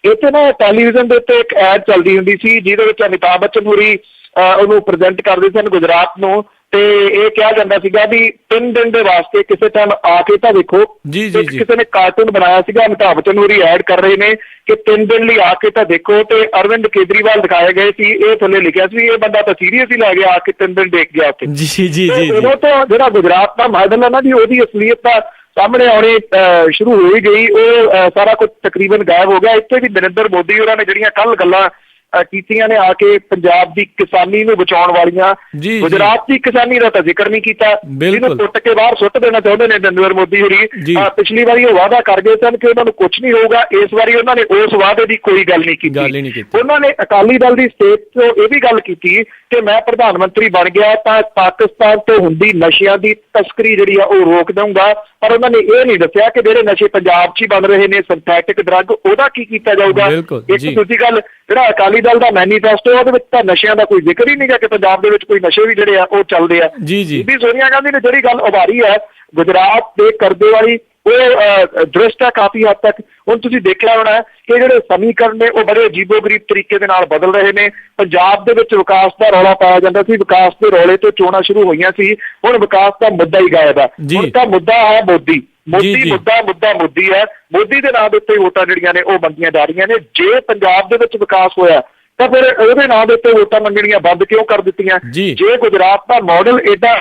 ਇੱਥੇ ਨਾ ਟੈਲੀਵਿਜ਼ਨ ਦੇ ਉੱਤੇ ਇੱਕ ਐਡ ਚੱਲਦੀ ਹੁੰਦੀ ਸੀ ਜਿਹਦੇ ਵਿੱਚ ਅਮਿਤਾਭ ਬੱਚਨ ਹੋਰੀ ਉਹਨੂੰ ਪ੍ਰੈਜ਼ੈਂਟ ਕਰਦੇ ਸਨ ਗੁਜਰਾਤ ਨੂੰ, ਤੇ ਇਹ ਕਿਹਾ ਜਾਂਦਾ ਸੀਗਾ ਵੀ 3 ਦਿਨ ਦੇ ਵਾਸਤੇ ਕਿਸੇ ਟਾਈਮ ਆ ਕੇ ਤਾਂ ਦੇਖੋ। ਕਿਸੇ ਨੇ ਕਾਰਟੂਨ ਬਣਾਇਆ ਸੀਗਾ, ਅਮਿਤਾਭ ਬੱਚਨ ਹੋਰੀ ਐਡ ਕਰ ਰਹੇ ਨੇ ਕਿ 3 ਦਿਨ ਲਈ ਆ ਕੇ ਤਾਂ ਦੇਖੋ, ਤੇ ਅਰਵਿੰਦ ਕੇਜਰੀਵਾਲ ਦਿਖਾਏ ਗਏ ਸੀ। ਇਹ ਥੱਲੇ ਲਿਖਿਆ ਸੀ ਇਹ ਬੰਦਾ ਤਾਂ ਸੀਰੀਅਸ ਹੀ ਲੈ ਗਿਆ, ਆ ਕੇ 3 ਦਿਨ ਦੇਖ ਗਿਆ ਉੱਥੇ। ਉਦੋਂ ਤੋਂ ਜਿਹੜਾ ਗੁਜਰਾਤ ਦਾ ਮਾਡਲ ਹੈ ਨਾ ਜੀ, ਉਹਦੀ ਅਸਲੀਅਤ ਤਾਂ ਸਾਹਮਣੇ ਆਉਣੀ ਸ਼ੁਰੂ ਹੋ ਹੀ ਗਈ। ਉਹ ਸਾਰਾ ਕੁਝ ਤਕਰੀਬਨ ਗਾਇਬ ਹੋ ਗਿਆ। ਇੱਥੇ ਵੀ ਨਰਿੰਦਰ ਮੋਦੀ ਉਹਨਾਂ ਨੇ ਜਿਹੜੀਆਂ ਕੱਲ ਗੱਲਾਂ ਕੀਤੀਆਂ ਨੇ ਆ ਕੇ ਪੰਜਾਬ ਦੀ ਕਿਸਾਨੀ ਨੂੰ ਬਚਾਉਣ ਵਾਲੀਆਂ, ਗੁਜਰਾਤ ਦੀ ਕਿਸਾਨੀ ਦਾ ਤਾਂ ਜ਼ਿਕਰ ਨਹੀਂ ਕੀਤਾ, ਜਿਹਨੂੰ ਟੁੱਟ ਕੇ ਬਾਹਰ ਸੁੱਟ ਦੇਣਾ ਚਾਹੁੰਦੇ ਨੇ ਨਰਿੰਦਰ ਮੋਦੀ ਹੋਰੀ। ਪਿਛਲੀ ਵਾਰੀ ਉਹ ਵਾਅਦਾ ਕਰ ਗਏ ਸਨ ਕਿ ਉਹਨਾਂ ਨੂੰ ਕੁਝ ਨਹੀਂ ਹੋਊਗਾ, ਇਸ ਵਾਰੀ ਉਹਨਾਂ ਨੇ ਉਸ ਵਾਅਦੇ ਦੀ ਕੋਈ ਗੱਲ ਨਹੀਂ ਕੀਤੀ। ਉਹਨਾਂ ਨੇ ਅਕਾਲੀ ਦਲ ਦੀ ਸਟੇਜ ਤੋਂ ਇਹ ਵੀ ਗੱਲ ਕੀਤੀ ਕਿ ਮੈਂ ਪ੍ਰਧਾਨ ਮੰਤਰੀ ਬਣ ਗਿਆ ਤਾਂ ਪਾਕਿਸਤਾਨ ਤੋਂ ਹੁੰਦੀ ਨਸ਼ਿਆਂ ਦੀ ਤਸਕਰੀ ਜਿਹੜੀ ਆ ਉਹ ਰੋਕ ਦਊਂਗਾ, ਪਰ ਉਹਨਾਂ ਨੇ ਇਹ ਨਹੀਂ ਦੱਸਿਆ ਕਿ ਜਿਹੜੇ ਨਸ਼ੇ ਪੰਜਾਬ 'ਚ ਹੀ ਬਣ ਰਹੇ ਨੇ ਸਿੰਥੈਟਿਕ ਡਰੱਗ, ਉਹਦਾ ਕੀ ਕੀਤਾ ਜਾਊਗਾ। ਇੱਕ ਦੂਜੀ ਗੱਲ, ਜਿਹੜਾ ਅਕਾਲੀ ਦਲ ਦਾ ਮੈਨੀਫੈਸਟੋ ਉਹਦੇ ਵਿੱਚ ਤਾਂ ਨਸ਼ਿਆਂ ਦਾ ਕੋਈ ਜ਼ਿਕਰ ਹੀ ਨਹੀਂ ਗਾ ਕਿ ਪੰਜਾਬ ਦੇ ਵਿੱਚ ਕੋਈ ਨਸ਼ੇ ਵੀ ਜਿਹੜੇ ਆ ਉਹ ਚੱਲਦੇ ਆ। ਬੀਬੀ ਸੋਨੀਆ ਗਾਂਧੀ ਨੇ ਜਿਹੜੀ ਗੱਲ ਉਭਾਰੀ ਹੈ ਗੁਜਰਾਤ ਦੇ ਕਰਜ਼ੇ ਵਾਲੀ ਉਹ ਦ੍ਰਿਸ਼ਟ ਹੈ ਕਾਫੀ ਹੱਦ ਤੱਕ। ਹੁਣ ਤੁਸੀਂ ਦੇਖਿਆ ਹੋਣਾ ਕਿ ਜਿਹੜੇ ਸਮੀਕਰਨ ਨੇ ਉਹ ਬੜੇ ਅਜੀਬੋ-ਗਰੀਬ ਤਰੀਕੇ ਦੇ ਨਾਲ ਬਦਲ ਰਹੇ ਨੇ। ਪੰਜਾਬ ਦੇ ਵਿੱਚ ਵਿਕਾਸ ਦਾ ਰੌਲਾ ਪਾਇਆ ਜਾਂਦਾ ਸੀ, ਵਿਕਾਸ ਦੇ ਰੌਲੇ ਤੋਂ ਚੋਣਾਂ ਸ਼ੁਰੂ ਹੋਈਆਂ ਸੀ, ਹੁਣ ਵਿਕਾਸ ਦਾ ਮੁੱਦਾ ਹੀ ਗਾਇਬ ਹੈ। ਹੁਣ ਤਾਂ ਮੁੱਦਾ ਹੈ ਮੋਦੀ ਮੁੱਦਾ ਮੋਦੀ ਹੈ। ਮੋਦੀ ਦੇ ਨਾਂ ਦੇ ਉੱਤੇ ਵੋਟਾਂ ਜਿਹੜੀਆਂ ਨੇ ਉਹ ਮੰਗੀਆਂ ਜਾ ਰਹੀਆਂ ਨੇ। ਜੇ ਪੰਜਾਬ ਦੇ ਵਿੱਚ ਵਿਕਾਸ ਹੋਇਆ ਤਾਂ ਫਿਰ ਉਹਦੇ ਨਾਂ ਦੇ ਉੱਤੇ ਵੋਟਾਂ ਮੰਗਣੀਆਂ ਬੰਦ ਕਿਉਂ ਕਰ ਦਿੱਤੀਆਂ? ਜੇ ਗੁਜਰਾਤ ਦਾ ਮਾਡਲ ਏਡਾ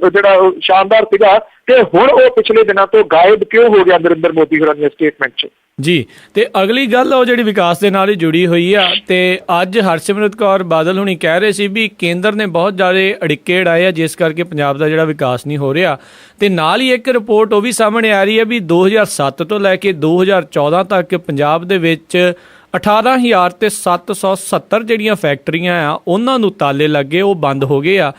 ਜਿਹੜਾ ਸ਼ਾਨਦਾਰ ਸੀਗਾ ਤੇ ਹੁਣ ਉਹ ਪਿਛਲੇ ਦਿਨਾਂ ਤੋਂ ਗਾਇਬ ਕਿਉਂ ਹੋ ਗਿਆ ਨਰਿੰਦਰ ਮੋਦੀ ਹੋਰਾਂ ਦੀਆਂ ਸਟੇਟਮੈਂਟ 'ਚ? ਜੀ, ਤੇ ਅਗਲੀ ਗੱਲ ਉਹ ਜਿਹੜੀ ਵਿਕਾਸ ਦੇ ਨਾਲ ਹੀ ਜੁੜੀ ਹੋਈ ਆ, ਤੇ ਅੱਜ ਹਰਸਿਮਰਤ ਕੌਰ ਬਾਦਲ ਹੁਣੀ ਕਹਿ ਰਹੇ ਸੀ ਵੀ ਕੇਂਦਰ ਨੇ ਬਹੁਤ ਜ਼ਿਆਦਾ ਅੜਿੱਕੇ ਅੜਾਏ ਆ ਜਿਸ ਕਰਕੇ ਪੰਜਾਬ ਦਾ ਜਿਹੜਾ ਵਿਕਾਸ ਨਹੀਂ ਹੋ ਰਿਹਾ। ਤੇ ਨਾਲ ਹੀ ਇੱਕ ਰਿਪੋਰਟ ਉਹ ਵੀ ਸਾਹਮਣੇ ਆ ਰਹੀ ਹੈ ਵੀ 2007 ਤੋਂ ਲੈ ਕੇ 2014 ਤੱਕ ਪੰਜਾਬ ਦੇ ਵਿੱਚ 18,770 ਜਿਹੜੀਆਂ ਫੈਕਟਰੀਆਂ ਆ ਉਹਨਾਂ ਨੂੰ ਤਾਲੇ ਲੱਗੇ, ਉਹ ਬੰਦ ਹੋ ਗਏ ਆ।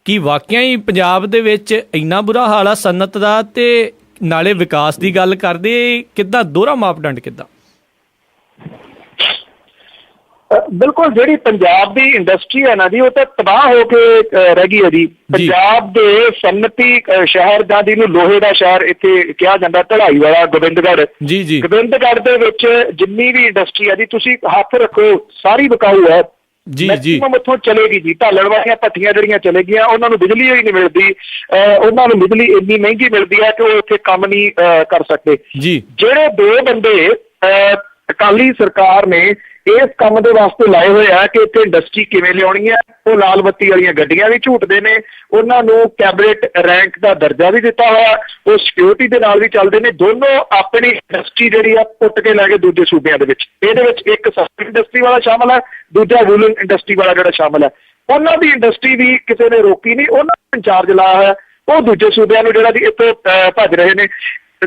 ਕੀ ਵਾਕਿਆ ਹੀ ਪੰਜਾਬ ਦੇ ਵਿੱਚ ਇੰਨਾ ਬੁਰਾ ਹਾਲ ਆ ਸਨਅਤ ਦਾ? ਤੇ ਨਾਲੇ ਵਿਕਾਸ ਦੀ ਗੱਲ ਕਰਦੇ ਕਿੱਦਾਂ, ਦੋਹਰਾ ਮਾਪਦੰਡ ਕਿੱਦਾਂ? ਬਿਲਕੁਲ, ਜਿਹੜੀ ਪੰਜਾਬ ਦੀ ਇੰਡਸਟਰੀ ਹੈ ਨਾ ਜੀ ਉਹ ਤਾਂ ਤਬਾਹ ਹੋ ਕੇ ਰਹਿ ਗਈ ਹੈ ਜੀ। ਪੰਜਾਬ ਦੇ ਸਨਅਤੀ ਸ਼ਹਿਰ ਦਾ ਜਿਹਨੂੰ ਲੋਹੇ ਦਾ ਸ਼ਹਿਰ ਇੱਥੇ ਕਿਹਾ ਜਾਂਦਾ, ਢਲਾਈ ਵਾਲਾ ਗੋਬਿੰਦਗੜ੍ਹ, ਗੋਬਿੰਦਗੜ੍ਹ ਦੇ ਵਿੱਚ ਜਿੰਨੀ ਵੀ ਇੰਡਸਟਰੀ ਹੈ ਜੀ ਤੁਸੀਂ ਹੱਥ ਰੱਖੋ ਸਾਰੀ ਵਿਕਾਊ ਹੈ। ਮੈਕਸਿਮਮ ਉੱਥੋਂ ਚਲੇਗੀ ਜੀ। ਢਾਲਣ ਵਾਲੀਆਂ ਭੱਠੀਆਂ ਜਿਹੜੀਆਂ ਚਲੇ ਗਈਆਂ ਉਹਨਾਂ ਨੂੰ ਬਿਜਲੀ ਹੀ ਨਹੀਂ ਮਿਲਦੀ, ਉਹਨਾਂ ਨੂੰ ਬਿਜਲੀ ਇੰਨੀ ਮਹਿੰਗੀ ਮਿਲਦੀ ਹੈ ਕਿ ਉਹ ਉੱਥੇ ਕੰਮ ਨਹੀਂ ਕਰ ਸਕਦੇ। ਜਿਹੜੇ ਦੋ ਬੰਦੇ ਅਕਾਲੀ ਸਰਕਾਰ ਨੇ ਇਸ ਕੰਮ ਦੇ ਵਾਸਤੇ ਲਾਏ ਹੋਏ ਆ ਕਿ ਇੱਥੇ ਇੰਡਸਟਰੀ ਕਿਵੇਂ ਲਿਆਉਣੀ ਹੈ, ਉਹ ਲਾਲ ਬੱਤੀ ਵਾਲੀਆਂ ਗੱਡੀਆਂ ਵੀ ਝੂਟਦੇ ਨੇ, ਉਹਨਾਂ ਨੂੰ ਕੈਬਨਿਟ ਰੈਂਕ ਦਾ ਦਰਜਾ ਵੀ ਦਿੱਤਾ ਹੋਇਆ, ਉਹ ਸਿਕਿਉਰਿਟੀ ਦੇ ਨਾਲ ਵੀ ਚੱਲਦੇ ਨੇ। ਦੋਨੋਂ ਆਪਣੀ ਇੰਡਸਟਰੀ ਜਿਹੜੀ ਆ ਪੁੱਟ ਕੇ ਲੈ ਗਏ ਦੂਜੇ ਸੂਬਿਆਂ ਦੇ ਵਿੱਚ। ਇਹਦੇ ਵਿੱਚ ਇੱਕ ਸਸਤੀ ਇੰਡਸਟਰੀ ਵਾਲਾ ਸ਼ਾਮਲ ਹੈ, ਦੂਜਾ ਵੂਲਨ ਇੰਡਸਟਰੀ ਵਾਲਾ ਜਿਹੜਾ ਸ਼ਾਮਲ ਹੈ। ਉਹਨਾਂ ਦੀ ਇੰਡਸਟਰੀ ਵੀ ਕਿਸੇ ਨੇ ਰੋਕੀ ਨਹੀਂ, ਉਹਨਾਂ ਨੂੰ ਇੰਚਾਰਜ ਲਾਇਆ ਹੋਇਆ, ਉਹ ਦੂਜੇ ਸੂਬਿਆਂ ਨੂੰ ਜਿਹੜਾ ਦੀ ਇੱਥੋਂ ਭੱਜ ਰਹੇ ਨੇ।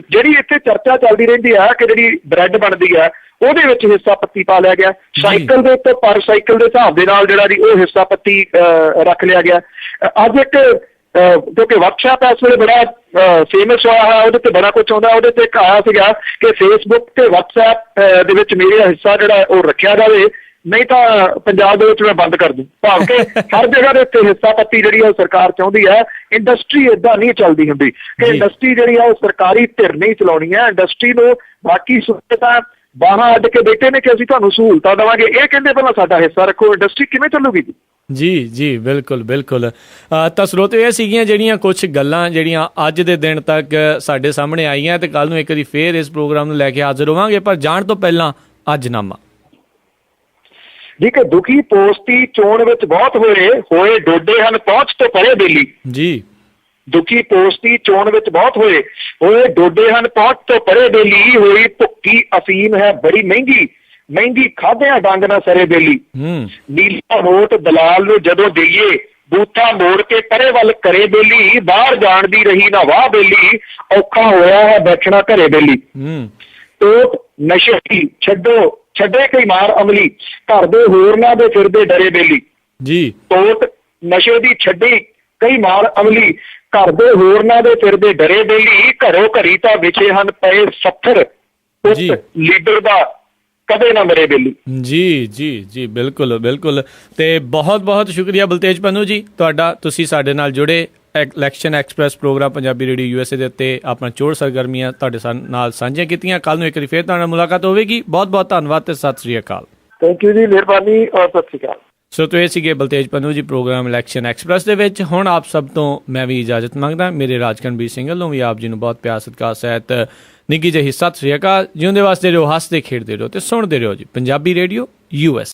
ਜਿਹੜੀ ਇੱਥੇ ਚਰਚਾ ਚੱਲਦੀ ਰਹਿੰਦੀ ਆ ਕਿ ਜਿਹੜੀ ਬ੍ਰੈਡ ਬਣਦੀ ਆ ਉਹਦੇ ਵਿੱਚ ਹਿੱਸਾ ਪੱਤੀ ਪਾ ਲਿਆ ਗਿਆ, ਸਾਈਕਲ ਦੇ ਉੱਤੇ ਪਰ ਸਾਈਕਲ ਦੇ ਹਿਸਾਬ ਦੇ ਨਾਲ ਜਿਹੜਾ ਜੀ ਉਹ ਹਿੱਸਾ ਪੱਤੀ ਰੱਖ ਲਿਆ ਗਿਆ। ਅੱਜ ਇੱਕ ਕਿਉਂਕਿ ਵਰਕਸ਼ਾਪ ਇਸ ਵੇਲੇ ਬੜਾ ਫੇਮਸ ਹੋਇਆ ਹੈ, ਉਹਦੇ ਤੇ ਬੜਾ ਕੁਛ ਆਉਂਦਾ। ਉਹਦੇ ਤੇ ਇੱਕ ਆਇਆ ਸੀਗਾ ਕਿ ਫੇਸਬੁੱਕ ਤੇ ਵਟਸਐਪ ਦੇ ਵਿੱਚ ਮੇਰਾ ਹਿੱਸਾ ਜਿਹੜਾ ਉਹ ਰੱਖਿਆ ਜਾਵੇ, ਨਹੀਂ ਤਾਂ ਪੰਜਾਬ ਦੇ ਵਿੱਚ ਮੈਂ ਬੰਦ ਕਰ ਦੂੰ। ਭਾਵ ਕਿ ਹਰ ਜਗ੍ਹਾ ਦੇ ਉੱਤੇ ਹਿੱਸਾ ਪੱਤੀ ਜਿਹੜੀ ਆ ਉਹ ਸਰਕਾਰ ਚਾਹੁੰਦੀ ਹੈ। ਇੰਡਸਟਰੀ ਏਦਾਂ ਨਹੀਂ ਚੱਲਦੀ ਹੁੰਦੀ ਕਿ ਇੰਡਸਟਰੀ ਜਿਹੜੀ ਆ ਉਹ ਸਰਕਾਰੀ ਧਿਰ ਨਹੀਂ ਚਲਾਉਣੀ ਹੈ। ਇੰਡਸਟਰੀ ਨੂੰ ਬਾਕੀ ਸਹੂਲਤਾਂ ਬਾਹਾਂ ਅੱਡ ਕੇ ਬੈਠੇ ਨੇ ਕਿ ਅਸੀਂ ਤੁਹਾਨੂੰ ਸਹੂਲਤਾਂ ਦੇਵਾਂਗੇ, ਇਹ ਕਹਿੰਦੇ ਪਹਿਲਾਂ ਸਾਡਾ ਹਿੱਸਾ ਰੱਖੋ। ਇੰਡਸਟਰੀ ਕਿਵੇਂ ਚੱਲੂਗੀ ਜੀ? ਜੀ ਬਿਲਕੁਲ ਬਿਲਕੁਲ। ਤਾਂ ਸਰੋਤੇ ਇਹ ਸੀਗੀਆਂ ਜਿਹੜੀਆਂ ਕੁਛ ਗੱਲਾਂ ਜਿਹੜੀਆਂ ਅੱਜ ਦੇ ਦਿਨ ਤੱਕ ਸਾਡੇ ਸਾਹਮਣੇ ਆਈਆਂ, ਤੇ ਕੱਲ ਨੂੰ ਇੱਕ ਵਾਰੀ ਫੇਰ ਇਸ ਪ੍ਰੋਗਰਾਮ ਨੂੰ ਲੈ ਕੇ ਹਾਜ਼ਰ ਹੋਵਾਂਗੇ। ਪਰ ਜਾਣ ਤੋਂ ਪਹਿਲਾਂ ਅੱਜਨਾਮਾ ਜੀ ਕਿ ਦੁਖੀ ਪੋਸਤੀ ਚੋਣ ਵਿੱਚ ਬਹੁਤ ਹੋਏ ਡੋਡੇ ਹਨ ਪਹੁੰਚ ਤੋਂ ਪਰੇ ਬੇਲੀ। ਜੀ, ਦੁਖੀ ਪੋਸਤੀ ਚੋਣ ਵਿੱਚ ਬਹੁਤ ਹੋਏ ਡੋਡੇ ਹਨ ਪਹੁੰਚ ਤੋਂ ਪਰੇ ਬੇਲੀ। ਹੋਈ ਭੁੱਕੀ ਅਫੀਮ ਹੈ ਬੜੀ ਮਹਿੰਗੀ ਖਾਧਿਆਂ ਡੰਗ ਨਾ ਸਰੇ ਬੇਲੀ। ਨੀਲਾ ਨੋਟ ਦਲਾਲ ਨੂੰ ਜਦੋਂ ਦੇਈਏ ਬੂਥਾ ਮੋੜ ਕੇ ਪਰੇ ਵੱਲ ਕਰੇ ਬੇਲੀ। ਬਾਹਰ ਜਾਣ ਦੀ ਰਹੀ ਨਾ ਵਾਹ ਬੇਲੀ, ਔਖਾ ਹੋਇਆ ਹੈ ਬੈਠਣਾ ਘਰੇ ਬੇਲੀ। ਟੋਟ ਨਸ਼ੇ ਦੀ ਛੱਡੇ ਕਈ ਮਾਰ ਅਮਲੀ, ਘਰ ਦੇ ਹੋਰਨਾਂ ਦੇ ਫਿਰਦੇ ਡਰੇ ਬੇਲੀ। ਟੋਟ ਨਸ਼ੇ ਦੀ ਛੱਡੀ ਕਈ ਮਾਰ ਅਮਲੀ, ਘਰ ਦੇ ਹੋਰਨਾਂ ਦੇ ਫਿਰਦੇ ਡਰੇ ਬੇਲੀ। ਘਰੋਂ ਘਰੀ ਤਾਂ ਵਿਚੇ ਹਨ ਪਏ ਸੱਥਰ, ਲੀਡਰ ਦਾ ਕਦੇ ਨਾ ਮਰੇ ਬੇਲੀ। ਜੀ ਬਿਲਕੁਲ ਬਿਲਕੁਲ। ਤੇ ਬਹੁਤ ਬਹੁਤ ਸ਼ੁਕਰੀਆ ਬਲਤੇਜ ਪੰਨੂ ਜੀ ਤੁਹਾਡਾ, ਤੁਸੀਂ ਸਾਡੇ ਨਾਲ ਜੁੜੇ। Election express program Punjabi radio USA ਦੇ ਉੱਤੇ ਆਪਣਾ ਚੋਣ ਸਰਗਰਮੀਆਂ ਤੁਹਾਡੇ ਨਾਲ ਸਾਂਝੀਆਂ ਕੀਤੀਆਂ। ਕੱਲ ਨੂੰ ਇੱਕ ਵਾਰੀ ਫੇਰ ਤੁਹਾਡੇ ਨਾਲ ਮੁਲਾਕਾਤ ਹੋਵੇਗੀ। ਬਹੁਤ ਬਹੁਤ ਧੰਨਵਾਦ ਤੇ ਸਤਿ ਸ੍ਰੀ ਅਕਾਲ। ਥੈਂਕ ਯੂ ਜੀ, ਮਿਹਰਬਾਨੀ ਔਰ ਸਤਿ ਸ੍ਰੀ ਅਕਾਲ। ਸੋ ਇਹ ਸੀਗੇ ਬਲਤੇਜ ਪੰਨੂ ਜੀ ਪ੍ਰੋਗਰਾਮ ਇਲੈਕਸ਼ਨ ਐਕਸਪ੍ਰੈਸ ਦੇ ਵਿੱਚ। ਹੁਣ ਆਪ ਸਭ ਤੋਂ ਮੈਂ ਵੀ ਇਜਾਜ਼ਤ ਮੰਗਦਾ। ਮੇਰੇ ਰਾਜਕਨਵੀਰ ਸਿੰਘਲ ਨੂੰ ਵੀ ਆਪ ਜੀ ਨੂੰ ਬਹੁਤ ਪਿਆਰ ਸਤਿਕਾਰ ਸਹਿਤ ਨਿੱਘੀ ਜਿਹੀ ਸਤਿ ਸ੍ਰੀ ਅਕਾਲ। ਜਿਉਂਦੇ ਵਾਸਤੇ ਰਹੋ, ਹੱਸਦੇ ਖੇਡਦੇ ਰਹੋ ਤੇ ਸੁਣਦੇ ਰਹੋ ਜੀ ਪੰਜਾਬੀ ਰੇਡੀਓ US।